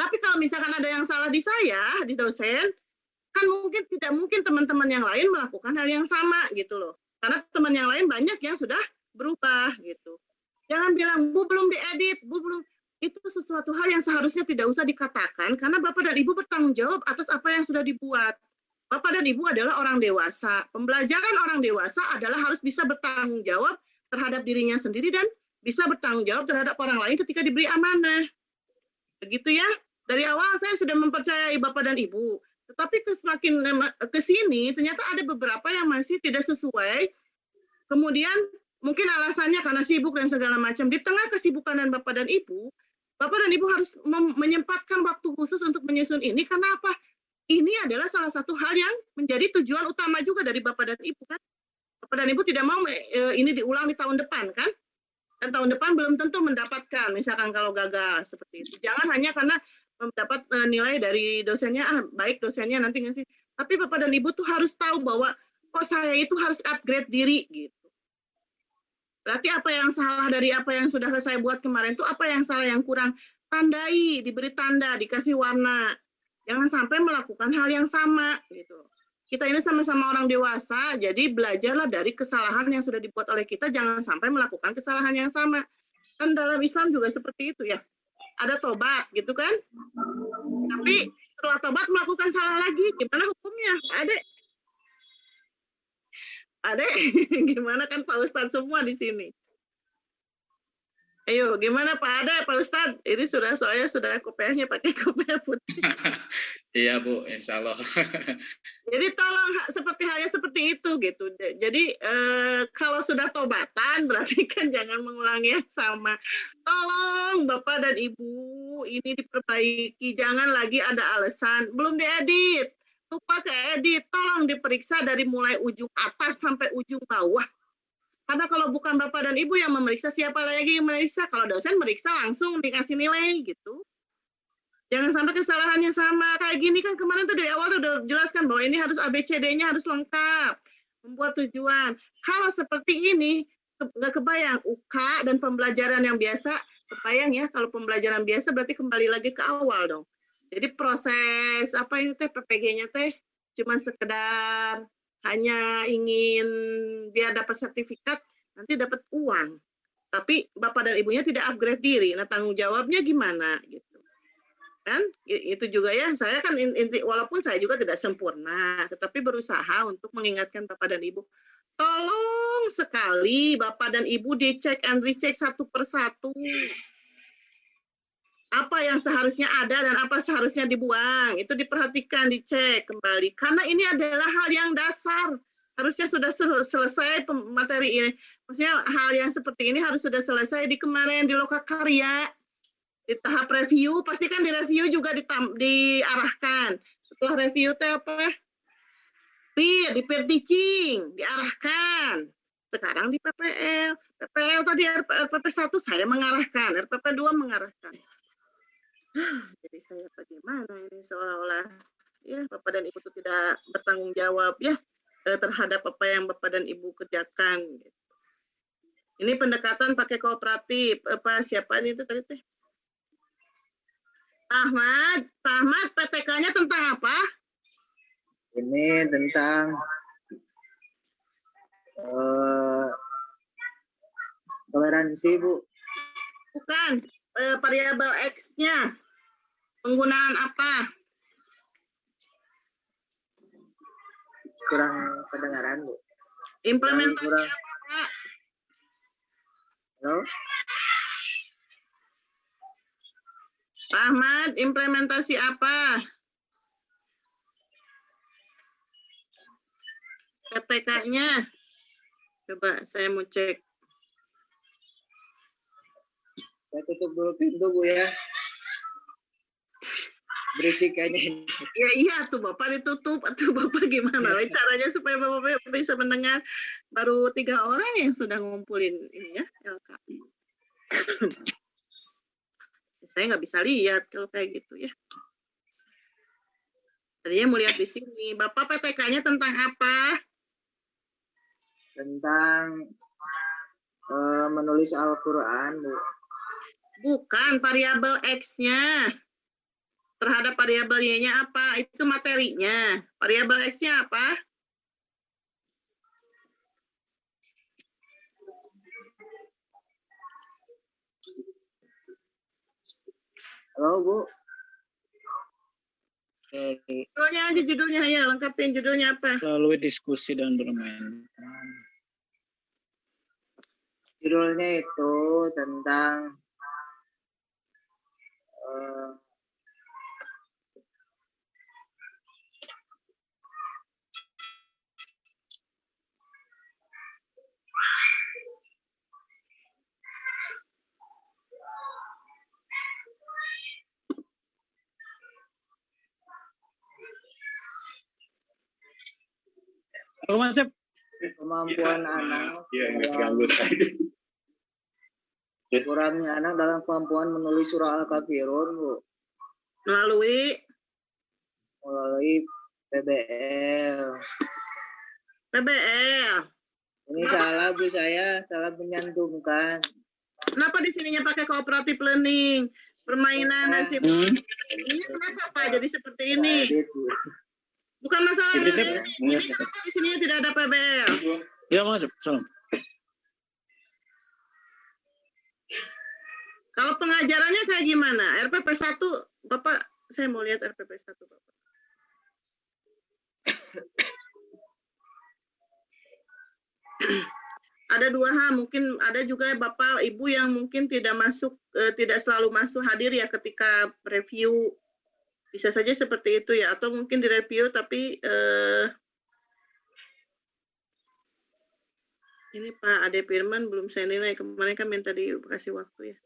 Tapi kalau misalkan ada yang salah di saya, di dosen, kan tidak mungkin teman-teman yang lain melakukan hal yang sama gitu loh. Karena teman yang lain banyak yang sudah berubah gitu. Jangan bilang, Bu belum diedit, Bu belum. Itu sesuatu hal yang seharusnya tidak usah dikatakan karena Bapak dan Ibu bertanggung jawab atas apa yang sudah dibuat. Bapak dan Ibu adalah orang dewasa. Pembelajaran orang dewasa adalah harus bisa bertanggung jawab terhadap dirinya sendiri dan bisa bertanggung jawab terhadap orang lain ketika diberi amanah. Begitu ya. Dari awal saya sudah mempercayai Bapak dan Ibu. Tetapi semakin ke sini ternyata ada beberapa yang masih tidak sesuai. Kemudian mungkin alasannya karena sibuk dan segala macam. Di tengah kesibukan dan Bapak dan Ibu harus menyempatkan waktu khusus untuk menyusun ini. Karena apa? Ini adalah salah satu hal yang menjadi tujuan utama juga dari Bapak dan Ibu kan. Bapak dan Ibu tidak mau ini diulang di tahun depan kan? Dan tahun depan belum tentu mendapatkan, misalkan kalau gagal seperti itu. Jangan hanya karena mendapat nilai dari dosennya, baik dosennya nanti ngasih. Tapi Bapak dan Ibu tuh harus tahu bahwa kok saya itu harus upgrade diri gitu. Berarti apa yang salah dari apa yang sudah saya buat kemarin itu, apa yang salah, yang kurang, tandai, diberi tanda, dikasih warna. Jangan sampai melakukan hal yang sama gitu. Kita ini sama-sama orang dewasa, jadi belajarlah dari kesalahan yang sudah dibuat oleh kita, jangan sampai melakukan kesalahan yang sama. Kan dalam Islam juga seperti itu ya. Ada tobat gitu kan. Tapi setelah tobat melakukan salah lagi, gimana hukumnya? Adek, gimana kan Pak Ustadz semua di sini? Ayo, gimana Pak Ade, Pak Ustadz? Ini soalnya sudah kopiahnya pakai kopiah putih. Iya Bu, insya Allah. Jadi tolong halnya seperti itu gitu. Jadi kalau sudah tobatan berarti kan jangan mengulangi yang sama. Tolong Bapak dan Ibu ini diperbaiki. Jangan lagi ada alasan belum diedit, lupa keedit. Tolong diperiksa dari mulai ujung atas sampai ujung bawah. Karena kalau bukan Bapak dan Ibu yang memeriksa, siapa lagi yang memeriksa? Kalau dosen meriksa langsung dikasih nilai gitu. Jangan sampai kesalahannya sama. Kayak gini kan kemarin tuh dari awal tuh udah jelaskan bahwa ini harus ABCD-nya harus lengkap. Membuat tujuan. Kalau seperti ini, nggak kebayang. UK dan pembelajaran yang biasa, kebayang ya. Kalau pembelajaran biasa berarti kembali lagi ke awal dong. Jadi proses, apa ini teh, PPG-nya teh, cuma sekedar hanya ingin biar dapat sertifikat, nanti dapat uang. Tapi Bapak dan Ibunya tidak upgrade diri. Nah, tanggung jawabnya gimana gitu. Kan itu juga ya, saya kan walaupun saya juga tidak sempurna, tetapi berusaha untuk mengingatkan Bapak dan Ibu, tolong sekali Bapak dan Ibu dicek and recheck satu persatu. Apa yang seharusnya ada dan apa seharusnya dibuang, itu diperhatikan, dicek kembali. Karena ini adalah hal yang dasar. Harusnya sudah selesai materi ini. Maksudnya hal yang seperti ini harus sudah selesai di kemarin, di lokakarya. Di tahap review, pastikan di review juga diarahkan. Setelah review itu apa? Di peer teaching, diarahkan. Sekarang di PPL. PPL tadi RPP 1 saya mengarahkan, RPP 2 mengarahkan. Jadi saya bagaimana ini seolah-olah ya Bapak dan Ibu itu tidak bertanggung jawab ya terhadap apa yang Bapak dan Ibu kerjakan. Gitu. Ini pendekatan pakai kooperatif. Siapa ini itu tadi teh? Pak Ahmad, PTK-nya tentang apa? Ini tentang toleransi, Bu. Bukan, variabel X-nya. Penggunaan apa? Kurang kedengaran, Bu. Implementasi Kurang. apa, Pak? Halo? Pak Ahmad, implementasi apa? PTK-nya. Coba saya mau cek. Saya tutup dulu pintu, Bu, ya. Berisik kayaknya. Ya iya tuh Bapak ditutup. Aduh Bapak gimana caranya supaya Bapak bisa mendengar. Baru 3 orang yang sudah ngumpulin ini ya, LKI. Saya nggak bisa lihat kalau kayak gitu ya. Tadinya mau lihat di sini. Bapak PTK-nya tentang apa? Tentang menulis Al-Quran, Bu. Bukan, variabel X-nya. Terhadap variabel Y-nya apa? Itu materinya. Variabel X-nya apa? Halo, Bu. Judulnya aja, judulnya ya. Lengkapin judulnya apa? Melalui diskusi dan bermain. Judulnya itu tentang Konsep kemampuan anak. Iya, nggak ganggu saya. Kurangnya anak dalam kemampuan menulis surah Al-Kafirun, Bu. Melalui PBL. PBL. Ini salah, Bu, saya salah menyantumkan. Kenapa di sininya pakai cooperative learning, permainan dan simulasi? Ini kenapa Pak jadi seperti ini? Edit, Bu. Bukan masalah Itu, ini. Cep. Ini kenapa di sininya tidak ada PBL? Ya masuk. Salam. Kalau pengajarannya kayak gimana? RPP 1, Bapak, saya mau lihat RPP 1 Bapak. Ada 2 hal, mungkin ada juga Bapak Ibu yang mungkin tidak masuk, tidak selalu masuk hadir ya ketika review. Bisa saja seperti itu ya, atau mungkin direview tapi ini Pak Ade Firman belum saya nilai, kemarin kan minta dikasih waktu ya.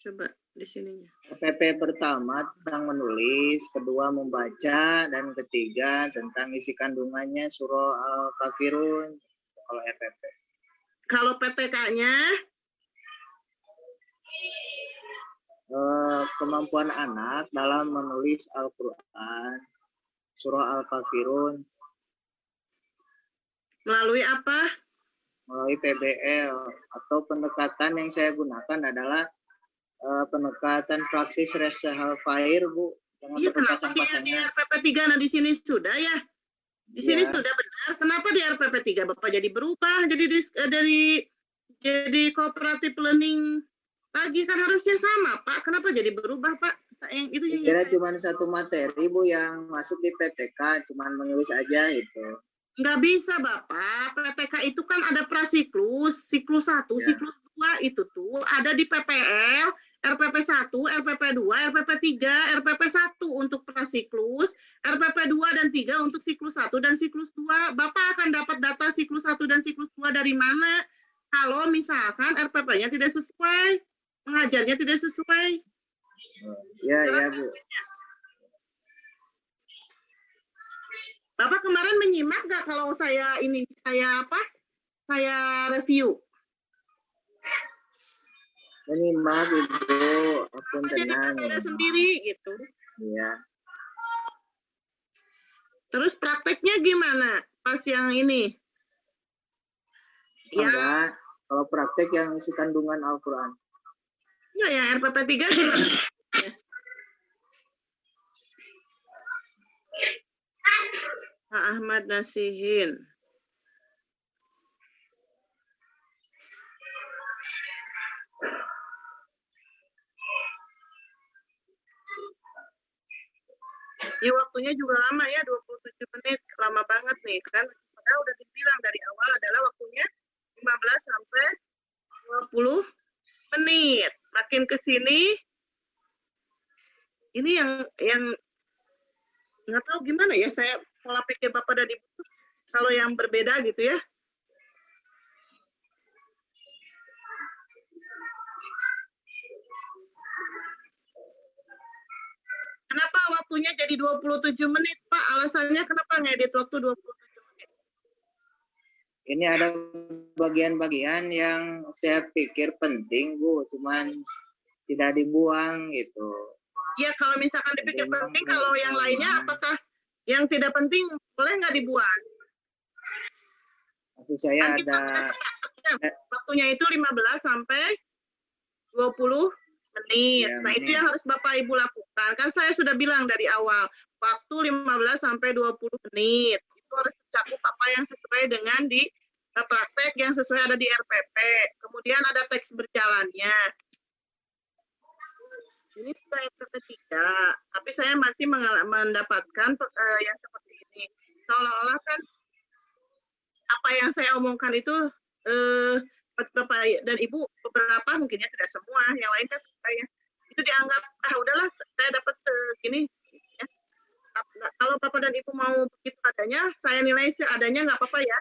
Coba di sininya. PP pertama tentang menulis, kedua membaca, dan ketiga tentang isi kandungannya surah Al-Kafirun. Kalau RPP. Kalau PTK-nya? Kemampuan anak dalam menulis Al-Quran, surah Al-Kafirun. Melalui apa? Melalui PBL, atau pendekatan yang saya gunakan adalah pendekatan praktis Resahal Fair, Bu. Iya, kenapa di RPP 3? Nah, di sini sudah ya. Di sini sudah benar. Kenapa di RPP 3 Bapak jadi berubah? Jadi jadi cooperative learning lagi, kan harusnya sama, Pak. Kenapa jadi berubah, Pak? Itu yang kira cuma satu materi, Bu, yang masuk di PTK, cuma menulis aja itu. Nggak bisa, Bapak. PTK itu kan ada prasiklus, siklus 1, Ya. siklus 2 itu tuh ada di PPL, RPP 1, RPP 2, RPP 3, RPP 1 untuk prasiklus, RPP 2 dan 3 untuk siklus 1 dan siklus 2. Bapak akan dapat data siklus 1 dan siklus 2 dari mana? Kalau misalkan RPP-nya tidak sesuai, pengajarnya tidak sesuai. Ya, ya, Bu. Bapak kemarin menyimak nggak kalau saya review? Menyimak, Ibu. Apun Jadi tenang. berbeda sendiri gitu. Iya. Terus prakteknya gimana pas yang ini? Ya, Enggak. Kalau praktek yang isi kandungan Al-Quran. Enggak, yang RPP 3 gimana? Pak Ahmad Nasihin. Ya waktunya juga lama ya, 27 menit. Lama banget nih kan. Padahal udah dibilang dari awal adalah waktunya 15 sampai 20 menit. Makin ke sini ini yang nggak tahu gimana ya, saya pola pikir Bapak dan Ibu kalau yang berbeda gitu ya. Kenapa waktunya jadi 27 menit, Pak? Alasannya kenapa ngedit waktu 27 menit? Ini ada bagian-bagian yang saya pikir penting, Bu, cuman tidak dibuang gitu. Ya kalau misalkan dipikir penting, kalau yang lainnya apakah yang tidak penting boleh nggak dibuang? Maksud saya Kan kita ada sudah waktunya itu 15 sampai 20 menit. Ya, Nah, itu yang harus Bapak Ibu lakukan. Kan saya sudah bilang dari awal, waktu 15 sampai 20 menit. Itu harus mencakup apa yang sesuai dengan di praktek yang sesuai ada di RPP. Kemudian ada teks berjalannya. Ini sudah RPP 3, tapi saya masih mendapatkan yang seperti ini. Seolah-olah kan apa yang saya omongkan itu Bapak dan Ibu beberapa mungkin ya, tidak semua, yang lain kan saya itu dianggap udahlah saya dapat gini ya. Kalau Bapak dan Ibu mau begitu adanya, saya nilai seadanya nggak apa-apa ya.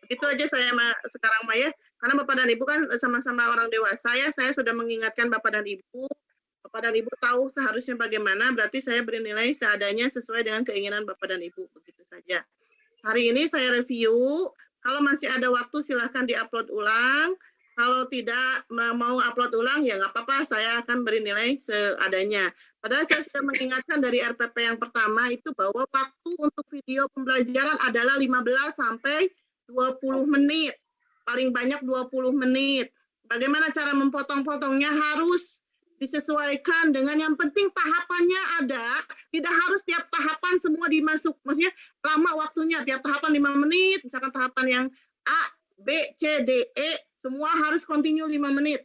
Begitu aja saya sekarang Maya, karena Bapak dan Ibu kan sama-sama orang dewasa ya, saya sudah mengingatkan Bapak dan Ibu. Bapak dan Ibu tahu seharusnya bagaimana, berarti saya beri nilai seadanya sesuai dengan keinginan Bapak dan Ibu, begitu saja. Hari ini saya review, kalau masih ada waktu silahkan diupload ulang. Kalau tidak mau upload ulang ya nggak apa-apa, saya akan beri nilai seadanya. Padahal saya sudah mengingatkan dari RPP yang pertama itu bahwa waktu untuk video pembelajaran adalah 15 sampai 20 menit. Paling banyak 20 menit. Bagaimana cara memotong-potongnya harus disesuaikan dengan yang penting tahapannya ada, tidak harus tiap tahapan semua dimasuk, maksudnya lama waktunya, tiap tahapan 5 menit, misalkan tahapan yang A, B, C, D, E, semua harus continue 5 menit.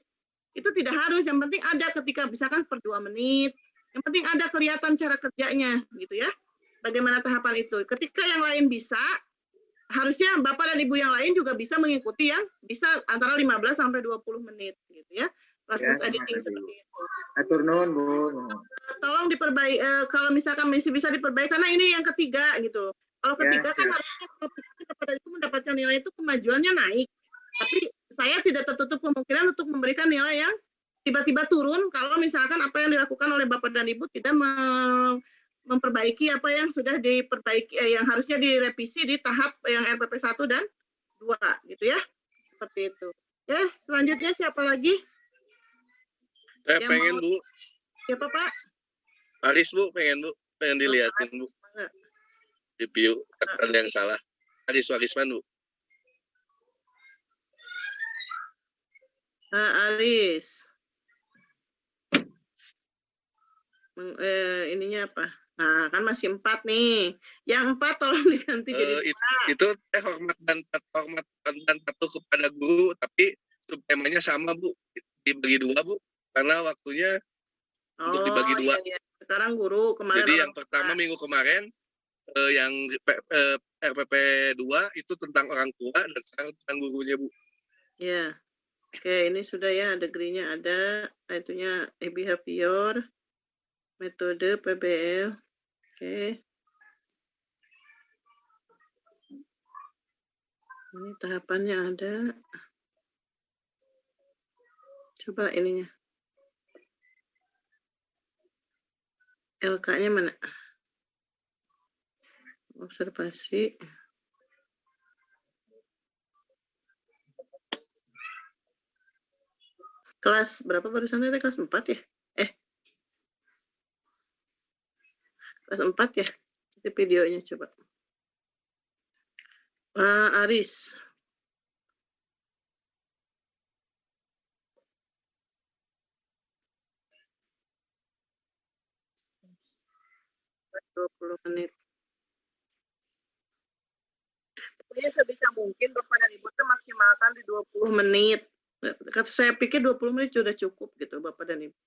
Itu tidak harus, yang penting ada ketika misalkan per 2 menit, yang penting ada kelihatan cara kerjanya, gitu ya. Bagaimana tahapan itu. Ketika yang lain bisa, harusnya Bapak dan Ibu yang lain juga bisa mengikuti yang bisa antara 15 sampai 20 menit, gitu ya. Proses editing seperti itu. atur nuhun, Bu. Tolong diperbaiki kalau misalkan masih bisa diperbaiki karena ini yang ketiga gitu loh. Kalau ketiga kan harusnya kepada itu mendapatkan nilai itu kemajuannya naik. Tapi saya tidak tertutup kemungkinan untuk memberikan nilai yang tiba-tiba turun kalau misalkan apa yang dilakukan oleh Bapak dan Ibu tidak memperbaiki apa yang sudah diperbaiki yang harusnya direvisi di tahap yang RPP 1 dan 2 gitu ya. Seperti itu. Ya, selanjutnya siapa lagi? Saya Yang pengen, mau- Bu. Siapa Pak? Aris, Bu. Pengen dilihatin, Bu. Review, ada yang salah. Aris Warisman, Bu. Aris. Ininya apa? Nah, kan masih 4 nih. Yang 4 tolong diganti jadi 2. Itu hormat dan patuh kepada guru, tapi temanya sama, Bu. Dibagi 2, Bu. Karena waktunya untuk dibagi 2. Iya. Sekarang guru kemarin. Jadi yang pertama minggu kemarin yang RPP 2 itu tentang orang tua dan sekarang tentang gurunya, Bu. Ya. Oke, ini sudah ya, degree-nya ada, itunya behavior, metode PBL. Oke. Ini tahapannya ada. Coba ininya. LK-nya mana? Observasi. Kelas berapa barusan itu? Kelas 4 ya? Kelas 4 ya? Itu videonya coba. Aris. 20 menit. Pokoknya sebisa mungkin Bapak dan Ibu tuh maksimalkan di 20 menit. Kata saya pikir 20 menit sudah cukup gitu Bapak dan Ibu.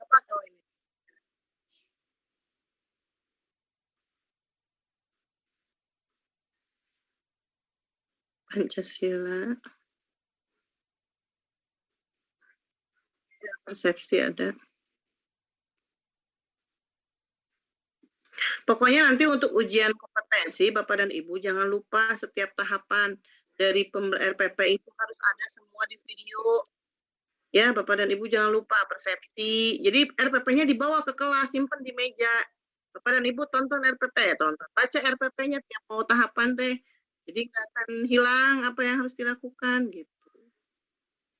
Apa kalau ini? Pancasila. Ya, persepsi ada. Pokoknya nanti untuk ujian kompetensi Bapak dan Ibu jangan lupa setiap tahapan dari RPP itu harus ada semua di video. Ya, Bapak dan Ibu jangan lupa persepsi. Jadi RPP-nya dibawa ke kelas, simpan di meja. Bapak dan Ibu tonton RPP, tonton. Baca RPP-nya tiap mau tahapan teh. Jadi nggak akan hilang apa yang harus dilakukan gitu.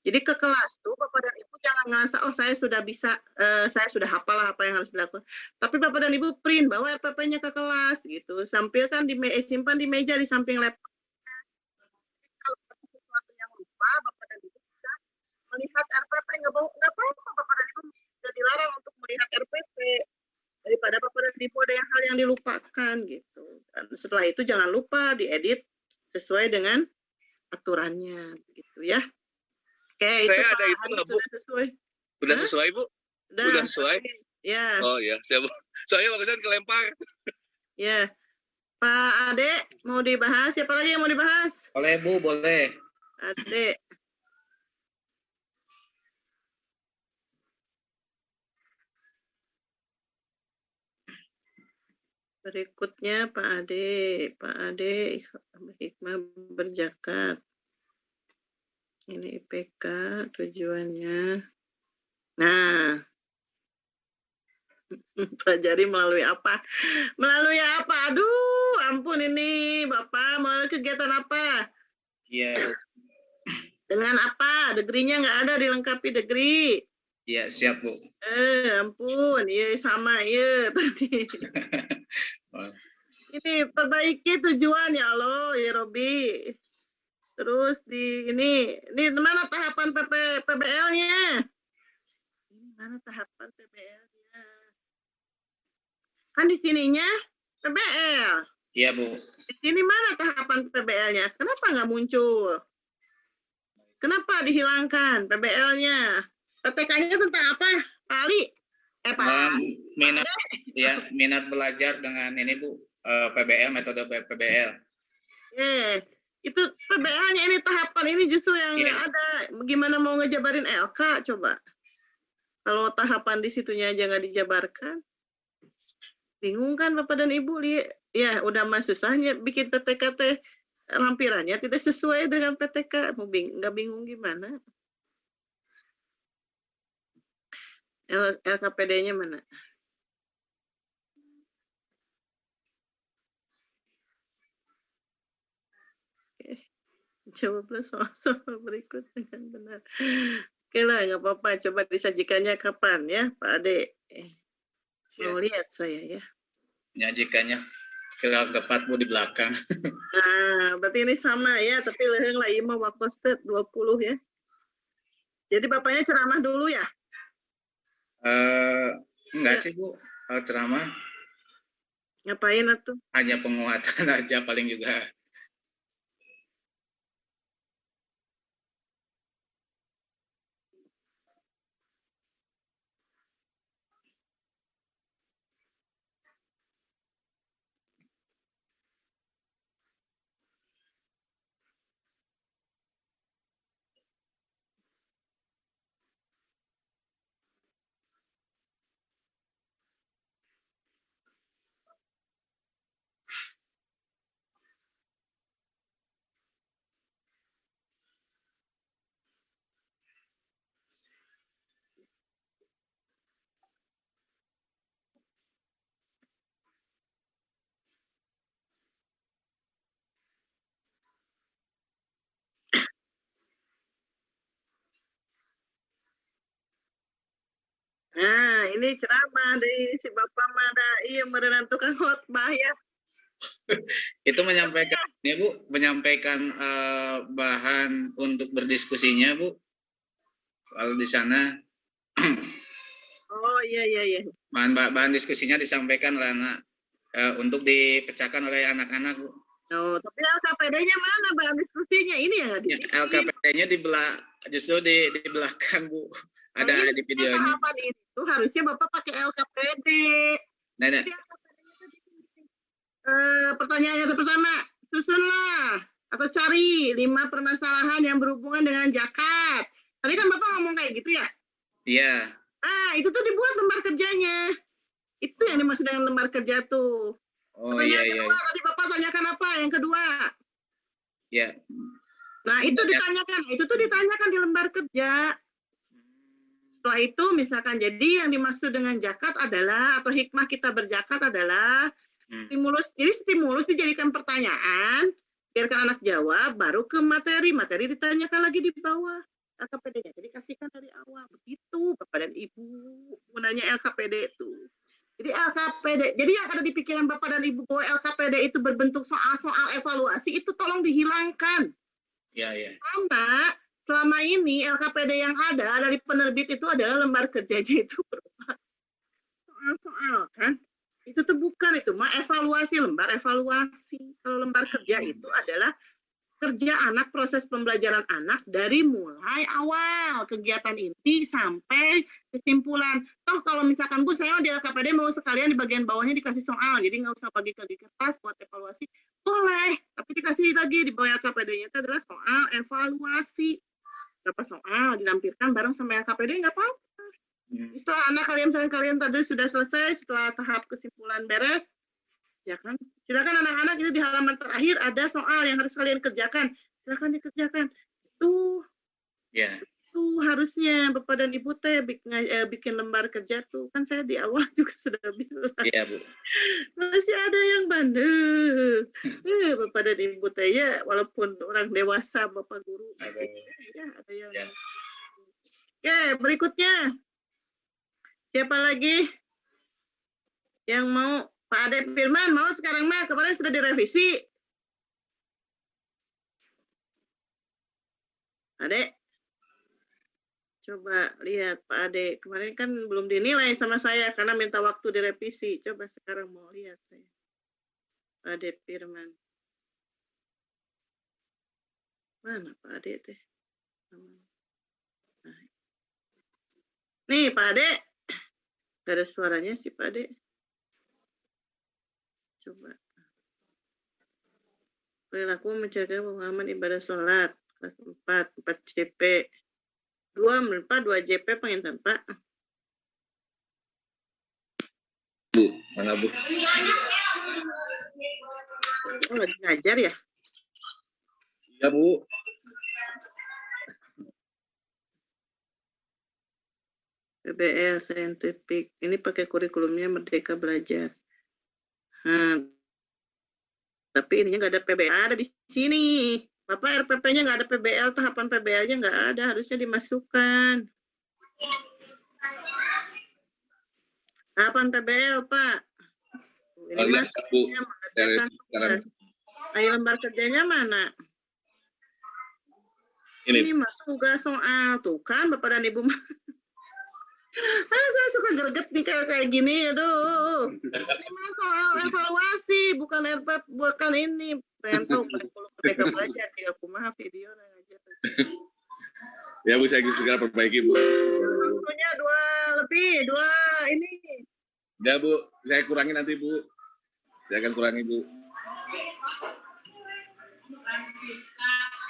Jadi ke kelas tuh Bapak dan Ibu jangan ngerasa oh saya sudah bisa, saya sudah hafal lah apa yang harus dilakukan. Tapi Bapak dan Ibu print bawa RPP-nya ke kelas gitu. Sampilkan simpan di meja di samping laptop. Kalau ada sesuatu yang lupa Bapak dan Ibu bisa melihat RPP, nggak apa-apa Bapak dan Ibu sudah dilarang untuk melihat RPP daripada Bapak dan Ibu ada hal yang dilupakan gitu. Dan setelah itu jangan lupa diedit sesuai dengan aturannya gitu ya. Oke, itu Saya ada Pak itu Adi nggak, Bu? sudah sesuai. Udah Hah? sesuai, Bu? Udah sesuai? Ya. Oh iya, siap. Soalnya bagusan kelempar. Ya. Pak Ade mau dibahas? Siapa lagi yang mau dibahas? Boleh Bu, boleh. Ade. Berikutnya Pak Ade. Pak Ade hikmah berzakat. Ini IPK tujuannya. Nah, pelajari melalui apa? Melalui apa? Aduh, ampun ini Bapak melalui kegiatan apa? Iya, Dengan apa? Degree-nya nggak ada, dilengkapi degree. iya siap Bu. Ampun, iya sama iya tadi. Ini perbaiki tujuan ya Allah, ya Robi. Terus di ini mana tahapan PBL-nya? Ini mana tahapan PBL-nya? Kan di sininya PBL. Iya Bu. Di sini mana tahapan PBL-nya? Kenapa nggak muncul? Kenapa dihilangkan PBL-nya? PTK-nya tentang apa, Pak Ali? Pak. Minat ya, minat belajar dengan ini Bu, PBL, metode PBL. Itu PBL-nya ini tahapan ini justru yang ada. Gimana mau ngejabarin LK coba? Kalau tahapan di situnya aja nggak dijabarkan. Bingung kan Bapak dan Ibu? Ya udah mah susahnya bikin PTK lampirannya tidak sesuai dengan PTK. Mau nggak bingung gimana? LKPD-nya mana? Jawablah soal berikut dengan benar. Oke lah, nggak apa-apa. Coba disajikannya kapan ya, Pak Ade? Mau lihat saya ya. Menyajikannya kira tepat Bu di belakang. Nah, berarti ini sama ya, tapi leheng lah imah waktu stet 20 ya. Jadi Bapaknya ceramah dulu ya? Enggak sih Bu, kalau ceramah Ngapain atuh? hanya penguatan aja paling juga. Nah, ini ceramah dari si Bapak Mada, iya merenang tukang khotbah ya. Itu menyampaikan ini Bu, menyampaikan bahan untuk berdiskusinya Bu. Kalau di sana Oh iya. Bahan diskusinya disampaikan lah nak, untuk dipecahkan oleh anak-anak Bu. Oh, tapi LKPD-nya mana bahan diskusinya? Ini yang nggak dibikin. LKPD-nya justru di belakang Bu. Ada di videonya. Tahapan itu harusnya Bapak pakai LKPD. Nah, Jadi LKPD-nya tadi pertanyaannya pertama, susunlah atau cari 5 permasalahan yang berhubungan dengan zakat. Tadi kan Bapak ngomong kayak gitu ya? Iya. Ah, itu tuh dibuat lembar kerjanya. Itu yang dimaksud dengan lembar kerja tuh. Oh Pertanyaan iya. kedua, tadi Bapak tanyakan apa? Yang kedua. Iya. Nah, itu ditanyakan di lembar kerja. Setelah itu misalkan jadi yang dimaksud dengan zakat adalah atau hikmah kita berzakat adalah stimulus. Jadi stimulus dijadikan pertanyaan, biarkan anak jawab, baru ke materi ditanyakan lagi di bawah LKPD-nya. Jadi kasihkan dari awal begitu Bapak dan Ibu gunanya LKPD itu. Jadi LKPD, jadi yang ada di pikiran Bapak dan Ibu bahwa LKPD itu berbentuk soal-soal evaluasi itu tolong dihilangkan. Iya. Karena selama ini LKPD yang ada dari penerbit itu adalah lembar kerjanya itu berupa soal-soal kan. Itu tuh bukan itu mah evaluasi, lembar evaluasi. Kalau lembar kerja itu adalah kerja anak, proses pembelajaran anak dari mulai awal kegiatan inti sampai kesimpulan. Toh kalau misalkan Bu, saya di LKPD mau sekalian di bagian bawahnya dikasih soal, jadi nggak usah bagi-bagi kertas buat evaluasi, boleh. Tapi dikasih lagi di bawah LKPD-nya itu adalah soal evaluasi. Berapa soal dilampirkan bareng sama LKPD nggak apa-apa. Setelah anak kalian tadi sudah selesai, setelah tahap kesimpulan beres, ya kan? Silakan anak-anak itu di halaman terakhir ada soal yang harus kalian kerjakan. Silakan dikerjakan. Itu harusnya Bapak dan Ibu teh bikin lembar kerja tuh. Kan saya di awal juga sudah bilang. Iya, Bu. Masih ada yang bandel. Bapak dan Ibu teh ya walaupun orang dewasa Bapak guru masih ada yang. Ya. Oke, berikutnya. Siapa lagi yang mau? Pak Ade Firman mau sekarang mah, kemarin sudah direvisi. Ade, coba lihat Pak Ade. Kemarin kan belum dinilai sama saya karena minta waktu direvisi. Coba sekarang mau lihat saya. Pak Ade Firman. Mana Pak Ade teh? Nih Pak Ade. Gak ada suaranya sih Pak Ade. Coba. Perilaku menjaga pemahaman ibadah sholat. Kelas 4 JP. 2 JP pengen Pak. Bu, mana Bu? Oh, lagi ngajar ya? Iya Bu. PBL saintifik. Ini pakai kurikulumnya Merdeka Belajar. Tapi ininya nggak ada PBL, ada di sini. Bapak RPP-nya nggak ada PBL, tahapan PBL-nya nggak ada, harusnya dimasukkan. Tahapan PBL, Pak. Ini mas, mengerjakan tugas. Ayo lembar kerjanya mana? Ini mah tugas soal. Tuh kan Bapak dan Ibu. Saya suka greget nih kayak gini, aduh. Ini soal evaluasi, bukan RPP, bukan ini. Pengen tahu kalau mereka belajar, tidak kumaha video aja. Ya Bu, saya segera perbaiki Bu. Waktunya 2 ini. Ya Bu, saya kurangi nanti Bu. Saya akan kurangi Bu.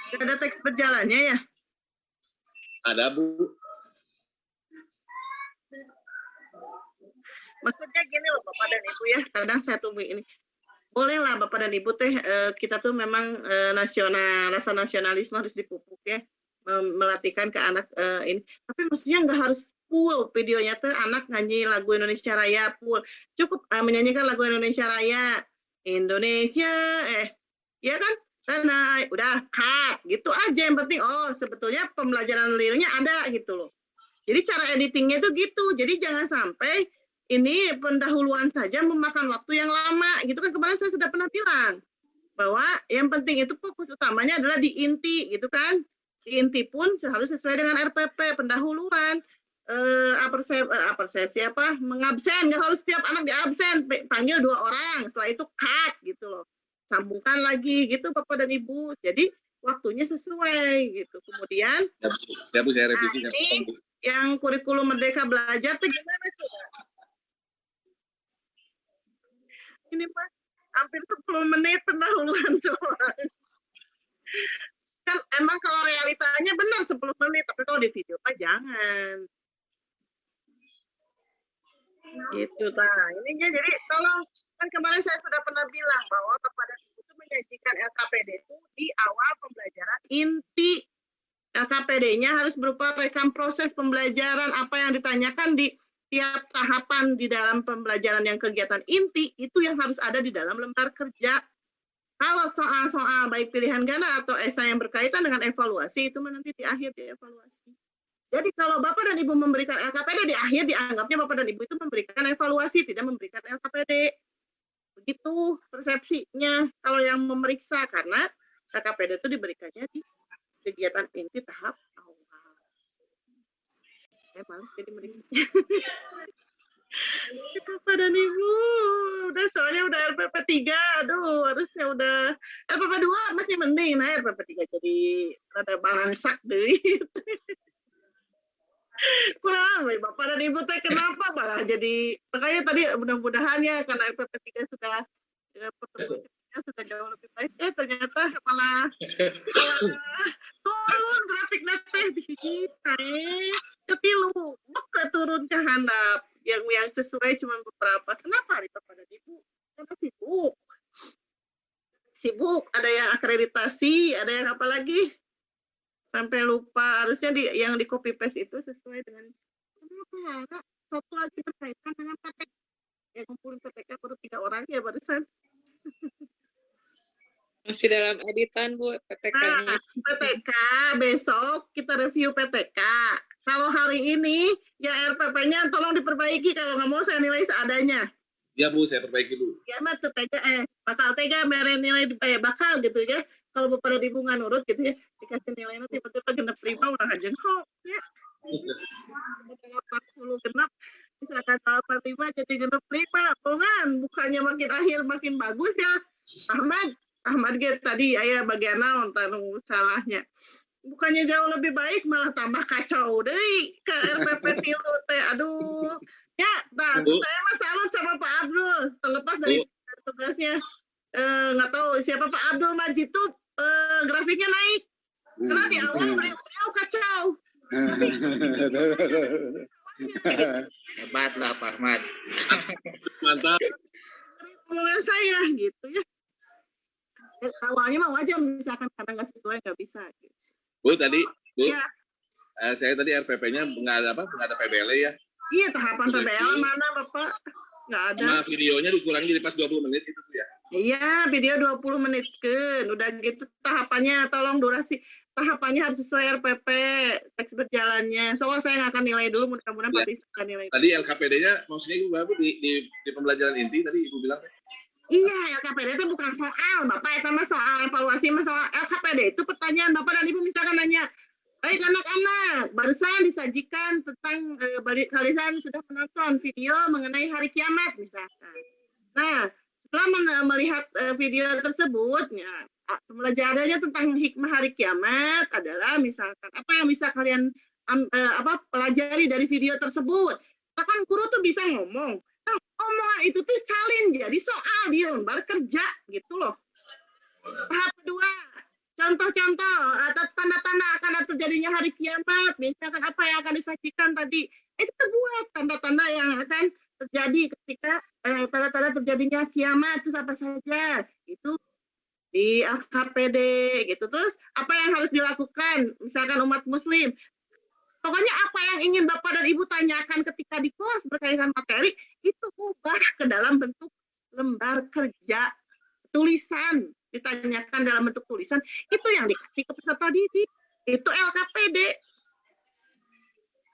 Tidak ada teks berjalannya ya? Ada Bu. Maksudnya gini loh Bapak dan Ibu ya, kadang saya tunggu ini. Bolehlah Bapak dan Ibu teh kita tuh memang rasa nasionalisme harus dipupuk ya, melatihkan ke anak ini. Tapi maksudnya nggak harus full videonya tuh anak nyanyi lagu Indonesia Raya full. Cukup menyanyikan lagu Indonesia Raya. Indonesia ya kan? Tanah udah cut gitu aja, yang penting sebetulnya pembelajaran realnya ada gitu loh. Jadi cara editingnya itu gitu. Jadi jangan sampai ini pendahuluan saja memakan waktu yang lama gitu kan. Kemarin saya sudah pernah bilang bahwa yang penting itu fokus utamanya adalah di inti gitu kan. Di inti pun harus sesuai dengan RPP pendahuluan. persepsi apa mengabsen, nggak harus setiap anak diabsen, panggil 2 orang, setelah itu cut gitu loh, sambungkan lagi gitu Bapak dan Ibu, jadi waktunya sesuai gitu. Kemudian Siap Bu, saya revisi. ini yang kurikulum Merdeka Belajar tuh gimana coba? Ini Mas hampir 10 menit pendahuluan doang. Kan emang kalau realitanya benar 10 menit, tapi kalau di video mah jangan. Gitu ininya jadi tolong, kan kemarin saya sudah pernah bilang bahwa kepada Ibu itu menyajikan LKPD itu di awal pembelajaran inti. LKPD-nya harus berupa rekam proses pembelajaran, apa yang ditanyakan di tiap tahapan di dalam pembelajaran yang kegiatan inti, itu yang harus ada di dalam lembar kerja. Kalau soal-soal baik pilihan ganda atau esai yang berkaitan dengan evaluasi, itu nanti di akhir dievaluasi. Jadi kalau Bapak dan Ibu memberikan LKPD, di akhir dianggapnya Bapak dan Ibu itu memberikan evaluasi, tidak memberikan LKPD. Begitu persepsinya kalau yang memeriksa, karena LKPD itu diberikannya di kegiatan inti tahap awal. Saya malas jadi meriksa. Bapak dan Ibu, soalnya udah RPP 3, aduh harusnya udah RPP 2 masih mending, nah RPP 3 jadi ada balangsak deh. Kurang, Bapak dan Ibu teh kenapa malah jadi, makanya tadi mudah-mudahan ya karena RPP 3 sudah pertemuan sudah jauh lebih baik, ternyata malah turun grafiknya teh di kita ketilu turun ke handap yang sesuai cuma beberapa. Kenapa nih Bapak dan Ibu? Karena sibuk, ada yang akreditasi, ada yang apa lagi sampai lupa, harusnya yang di copy paste itu sesuai dengan kenapa satu lagi berkaitan dengan PTK yang ngumpulin PTK baru 3 orang ya barusan. Masih dalam editan Bu PTK-nya. Nah, PTK besok kita review PTK. Kalau hari ini ya RPP-nya tolong diperbaiki, kalau nggak mau saya nilai seadanya. Ya Bu, saya perbaiki Bu. Ya mah tuh bakal tega mere nilai bakal gitu ya. Kalau Bapak dan Ibu nggak nurut gitu ya, dikasih nilainya tiba-tiba genep 5 udah ngajengkok ya. 40 genep, misalkan 85 jadi genep 5, bukannya makin akhir makin bagus ya. Ahmad gitu tadi ayah bagian naon tanu salahnya. Bukannya jauh lebih baik malah tambah kacau deh ke RPP 3 teh. Aduh. Ya, nah saya mah salut sama Pak Abdul terlepas dari tugasnya. Nggak tahu siapa Pak Abdul Majid tuh grafiknya naik. Karena di awal beliau kacau. Hebat lah Pak Ahmad. Mantap. Omongan saya gitu ya. Awalnya mah wajar misalkan karena nggak sesuai nggak bisa. Gitu. Bu tadi, Bu, ya. Saya tadi RPP-nya nggak ada PBL ya? Iya, tahapan PBL mana Bapak? Nggak ada. Nah, videonya dikurangi jadi pas 20 menit itu ya? Iya, video 20 menit kan. Udah gitu tahapannya, tolong durasi. Tahapannya harus sesuai RPP, teks berjalannya. Soalnya saya nggak akan nilai dulu, mudah-mudahan Pak Rizky akan nilai. Tadi LKPD-nya maksudnya Ibu di pembelajaran inti tadi Ibu bilang? Iya, LKPD itu bukan soal, Bapak. Itu mah soal evaluasi, mah soal LKPD. Itu pertanyaan Bapak dan Ibu misalkan nanya, baik anak-anak, barusan disajikan tentang kalian sudah menonton video mengenai hari kiamat misalkan. Nah, setelah melihat video tersebut, ya, pembelajarannya tentang hikmah hari kiamat adalah misalkan apa yang bisa kalian pelajari dari video tersebut. Kan guru tuh bisa ngomong. Nah, omongan itu tuh salin jadi soal di lembar kerja gitu loh. Tahap kedua, contoh-contoh atau tanda-tanda akan terjadinya hari kiamat, misalkan apa yang akan disajikan tadi, itu buat tanda-tanda yang akan terjadi ketika tanda-tanda terjadinya kiamat itu apa saja, itu di LKPD gitu. Terus apa yang harus dilakukan, misalkan umat Muslim. Pokoknya apa yang ingin Bapak dan Ibu tanyakan ketika di kelas berkaitan materi, itu ubah ke dalam bentuk lembar kerja, tulisan, ditanyakan dalam bentuk tulisan, itu yang dikasih ke peserta didik. Itu LKPD.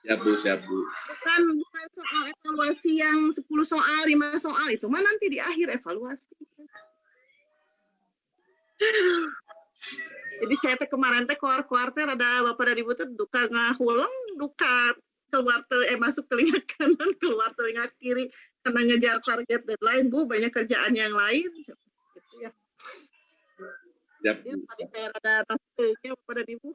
Siap Bu. Bukan soal evaluasi yang 10 soal, 5 soal, itu mah nanti di akhir evaluasi. Jadi saya kemarin keluar ada Bapak dan Ibu tuh duka ngahulang, duka masuk telinga kanan, keluar telinga kiri karena ngejar target deadline, Bu, banyak kerjaan yang lain. Gitu ya. Siap. Ya, tadi saya rada tasnya pada Ibu.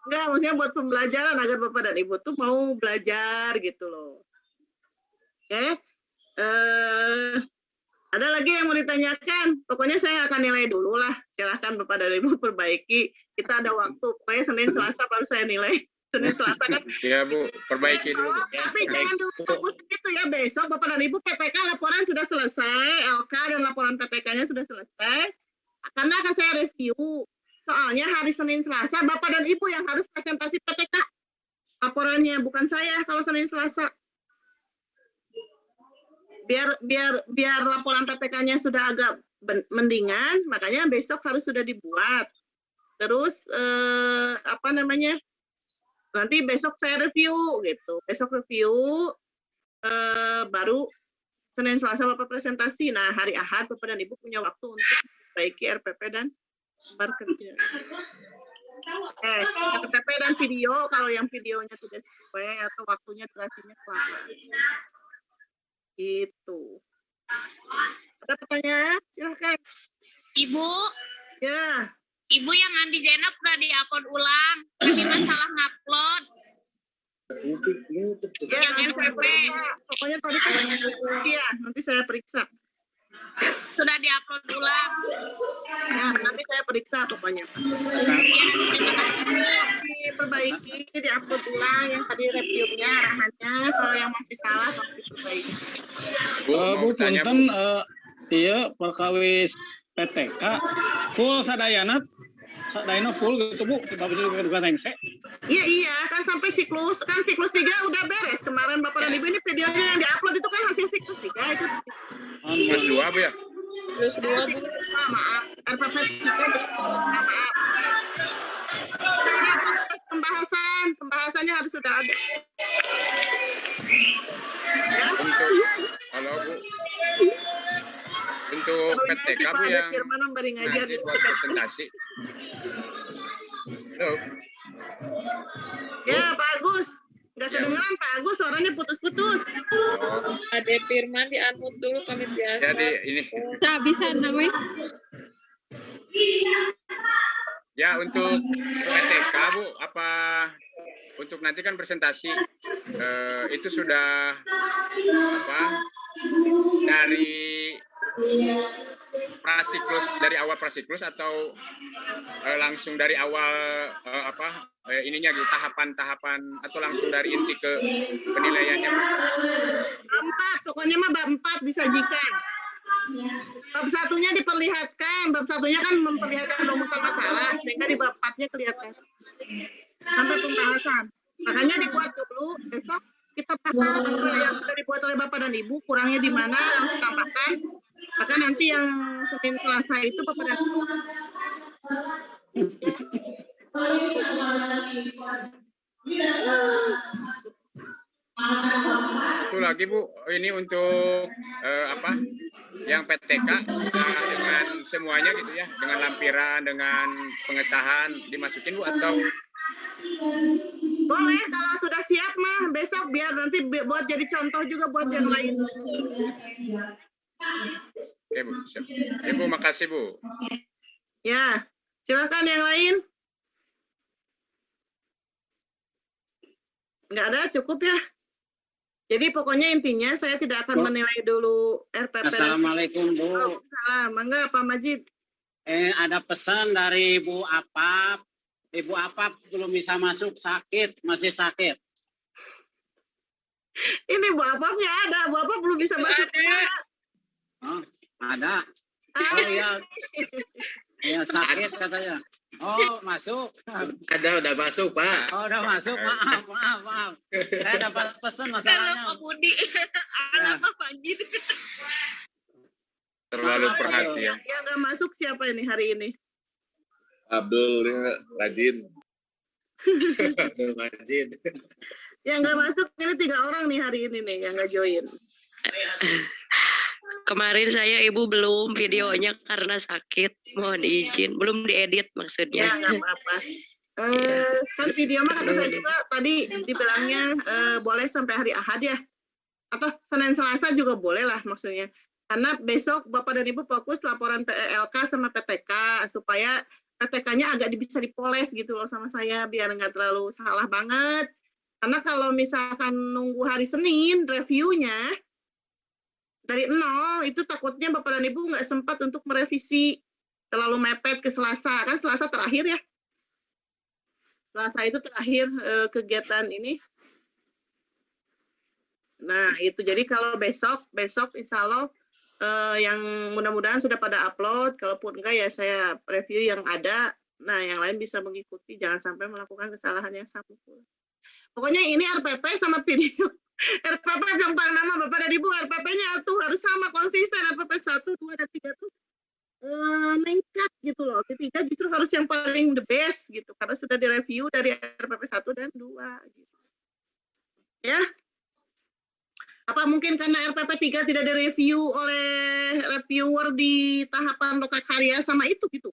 Enggak, maksudnya buat pembelajaran agar Bapak dan Ibu tuh mau belajar gitu loh. Oke. Ada lagi yang mau ditanyakan? Pokoknya saya akan nilai dulu lah. Silahkan Bapak dan Ibu perbaiki. Kita ada waktu. Pokoknya Senin Selasa baru saya nilai. Senin Selasa kan. Ya Bu, perbaiki dulu Bu. Tapi jangan dulu fokus gitu ya. Besok Bapak dan Ibu PTK laporan sudah selesai. LK dan laporan PTK-nya sudah selesai. Karena akan saya review. Soalnya hari Senin Selasa Bapak dan Ibu yang harus presentasi PTK. Laporannya bukan saya kalau Senin Selasa. Biar laporan PTK-nya sudah agak mendingan, makanya besok harus sudah dibuat. Terus nanti besok saya review gitu. Besok review baru Senin Selasa Bapak presentasi. Nah, hari Ahad Bapak dan Ibu punya waktu untuk memperbaiki RPP dan lembar kerja. RPP dan video, kalau yang videonya sudah sesuai atau waktunya durasinya kelamaan. Gitu. Ada pertanyaan? Silahkan. Ibu, Ya. Ibu yang Andi Jenap udah di-upload ulang. Kita salah ngupload. Ya, nanti saya periksa. Pokoknya tadi nanti saya periksa. Sudah di-upload ulang. Ya, nanti saya periksa pokoknya. Terima kasih, Bu. Diperbaiki, di-upload ulang yang tadi reviewnya, arahannya. Kalau yang masih salah, harus diperbaiki. Bu, punten, iya perkawis PTK full sadayana full gitu Bu, kita juga nengse. Iya, kan sampai siklus 3 udah beres. Kemarin Bapak dan Ibu ini videonya yang di-upload itu kan hasil siklus 3 itu. Plus 2 Bu ya? Plus 2 Bu. Maaf, RPP 3 maaf. Pembahasannya harus sudah ada. Ya. Halo Bu. Untuk PTK Bu yang Firman memberi ngajar nanti buat presentasi. Halo. Ya, Pak Agus. Nggak kedengeran Pak Agus, suaranya putus-putus. Ada Firman di unmute dulu pamit biasa. Jadi ini. Bisa namanya. Ya untuk PTK Bu, apa untuk nanti kan presentasi itu sudah dari prasiklus, dari awal prasiklus atau langsung dari awal ininya gitu, tahapan-tahapan atau langsung dari inti ke penilaiannya? Pokoknya mah bab 4 disajikan. Bab 1-nya diperlihatkan, bab 1-nya kan memperlihatkan rumusan masalah, sehingga di bab 4-nya kelihatan sampai pembahasan. Makanya dibuat dulu, besok kita paham apa yang sudah dibuat oleh Bapak dan Ibu, kurangnya di mana, langsung tambahkan. Maka nanti yang Senin Selasa itu Bapak dan Ibu. Itu lagi Bu, ini untuk yang PTK dengan semuanya gitu ya, dengan lampiran, dengan pengesahan dimasukin Bu atau? Boleh, kalau sudah siap mah besok biar nanti buat jadi contoh juga buat yang lain. Oke Bu, siap. Ibu makasih Bu. Ya, silakan yang lain. Nggak ada, cukup ya. Jadi pokoknya intinya saya tidak akan menilai dulu RPP. Assalamualaikum Bu. Waalaikumsalam. Mangga Pak Majid. Ada pesan dari Bu Apap. Ibu Apap belum bisa masuk, sakit, masih sakit. Ini Bu Apap nggak ada, Bu Apap belum bisa masuk. Oh, ada. Oh iya. Iya sakit katanya. Oh, masuk. Ada, udah masuk Pak. Oh, udah masuk. Maaf. Saya dapat pesan masalahnya. Halo Pak Budi. Halo Pak Majid. Terlalu perhatian. Yang nggak masuk siapa ini hari ini? Abdul rajin. Abdul Majid. Yang nggak masuk ini 3 orang nih hari ini nih yang nggak join. Kemarin saya Ibu belum videonya karena sakit, mohon izin, belum diedit maksudnya. Ya nggak apa-apa. Kan video mah kata saya juga tadi dibilangnya boleh sampai hari Ahad ya, atau Senin Selasa juga boleh lah maksudnya. Karena besok Bapak dan Ibu fokus laporan PELK sama PTK supaya PTK-nya agak bisa dipoles gitu loh sama saya biar nggak terlalu salah banget. Karena kalau misalkan nunggu hari Senin reviewnya dari nol itu takutnya Bapak dan Ibu nggak sempat untuk merevisi, terlalu mepet ke Selasa, kan Selasa terakhir ya. Selasa itu terakhir kegiatan ini. Nah itu jadi kalau besok insya Allah yang mudah-mudahan sudah pada upload, kalaupun enggak ya saya review yang ada. Nah yang lain bisa mengikuti, jangan sampai melakukan kesalahan yang sama pula. Pokoknya ini RPP sama video. RPP yang paling lama Bapak dan Ibu, RPP-nya tuh harus sama konsisten, RPP 1, 2, dan 3 tuh meningkat gitu loh. Ketiga justru harus yang paling the best gitu, karena sudah direview dari RPP 1 dan 2 gitu. Ya. Apa mungkin karena RPP 3 tidak direview oleh reviewer di tahapan lokakarya sama itu gitu.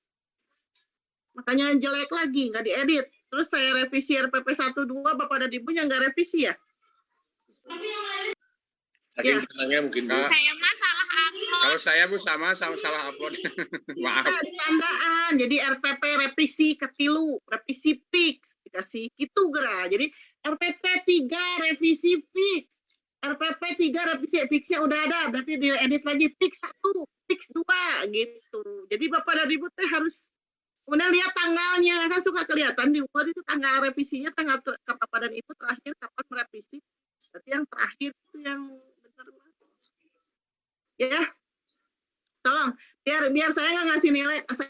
Makanya jelek lagi, nggak diedit. Terus saya revisi RPP 1, 2, Bapak dan Ibu yang nggak revisi ya? Saking senangnya mungkin Bu. Saya mah salah upload. Kalau saya Bu sama salah upload. Maaf. Tandaan. Jadi RPP revisi ketilu, revisi fix dikasih gitu gera. Jadi RPP 3 revisi fix. RPP 3 revisi fixnya udah ada, berarti diedit lagi fix 1, fix 2 gitu. Jadi Bapak dan Ibu teh harus kemudian lihat tanggalnya, kan suka kelihatan di Word itu tanggal revisinya, tanggal Bapak dan Ibu terakhir kapan merevisi. Berarti yang terakhir itu yang benar. Ya. Tolong biar saya nggak ngasih nilai, saya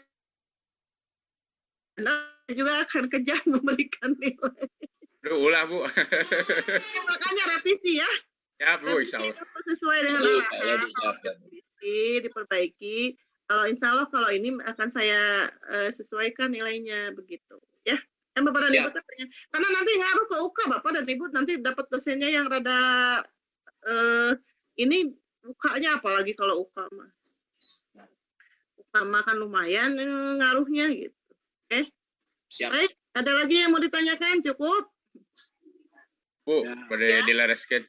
juga akan kejam memberikan nilai. Ulah Bu. Makanya revisi ya. Ya Bu, insya Allah. Sesuai dengan arahan, revisi, diperbaiki. Kalau insya Allah kalau ini akan saya sesuaikan nilainya begitu, ya. Yang Bapak dan Ibu tanya, karena nanti ngaruh ke UK Bapak dan Ibu nanti dapat dosennya yang rada ini UK-nya apalagi kalau UK mah. UK mah kan lumayan ngaruhnya gitu. Oke. Siap. Baik, ada lagi yang mau ditanyakan? Cukup? Bu, pada dilareskan.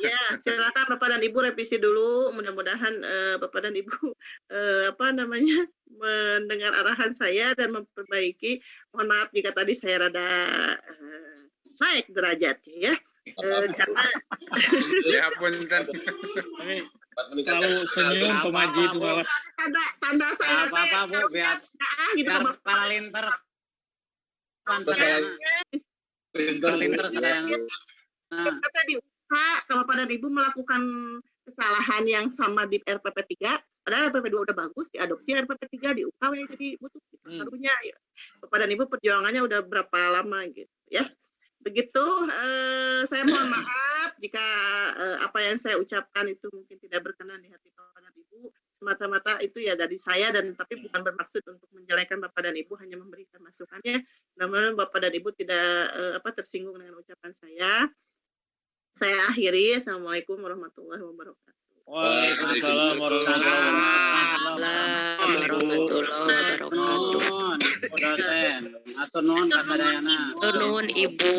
Ya, silakan Bapak dan Ibu revisi dulu. Mudah-mudahan Bapak dan Ibu mendengar arahan saya dan memperbaiki. Mohon maaf jika tadi saya rada naik derajatnya ya. Karena ya punten. Selalu senyum pemaji pengawas. Tanda saya apa Bu, biar gitu para linter. Linter sedang. Kata di UK, kalau Bapak dan Ibu melakukan kesalahan yang sama di RPP 3, padahal RPP 2 udah bagus, diadopsi RPP 3 di UK yang jadi butuh harusnya ya. Bapak dan Ibu perjuangannya udah berapa lama gitu ya. Begitu, saya mohon maaf jika apa yang saya ucapkan itu mungkin tidak berkenan di hati Bapak dan Ibu. Semata-mata itu ya dari saya dan tapi bukan bermaksud untuk menjelekan Bapak dan Ibu, hanya memberikan masukannya. Namun Bapak dan Ibu tidak tersinggung dengan ucapan saya. Saya akhiri. Assalamualaikum warahmatullahi wabarakatuh. Waalaikumsalam warahmatullahi wabarakatuh. Atur nuhun kasadayana. Turun Ibu.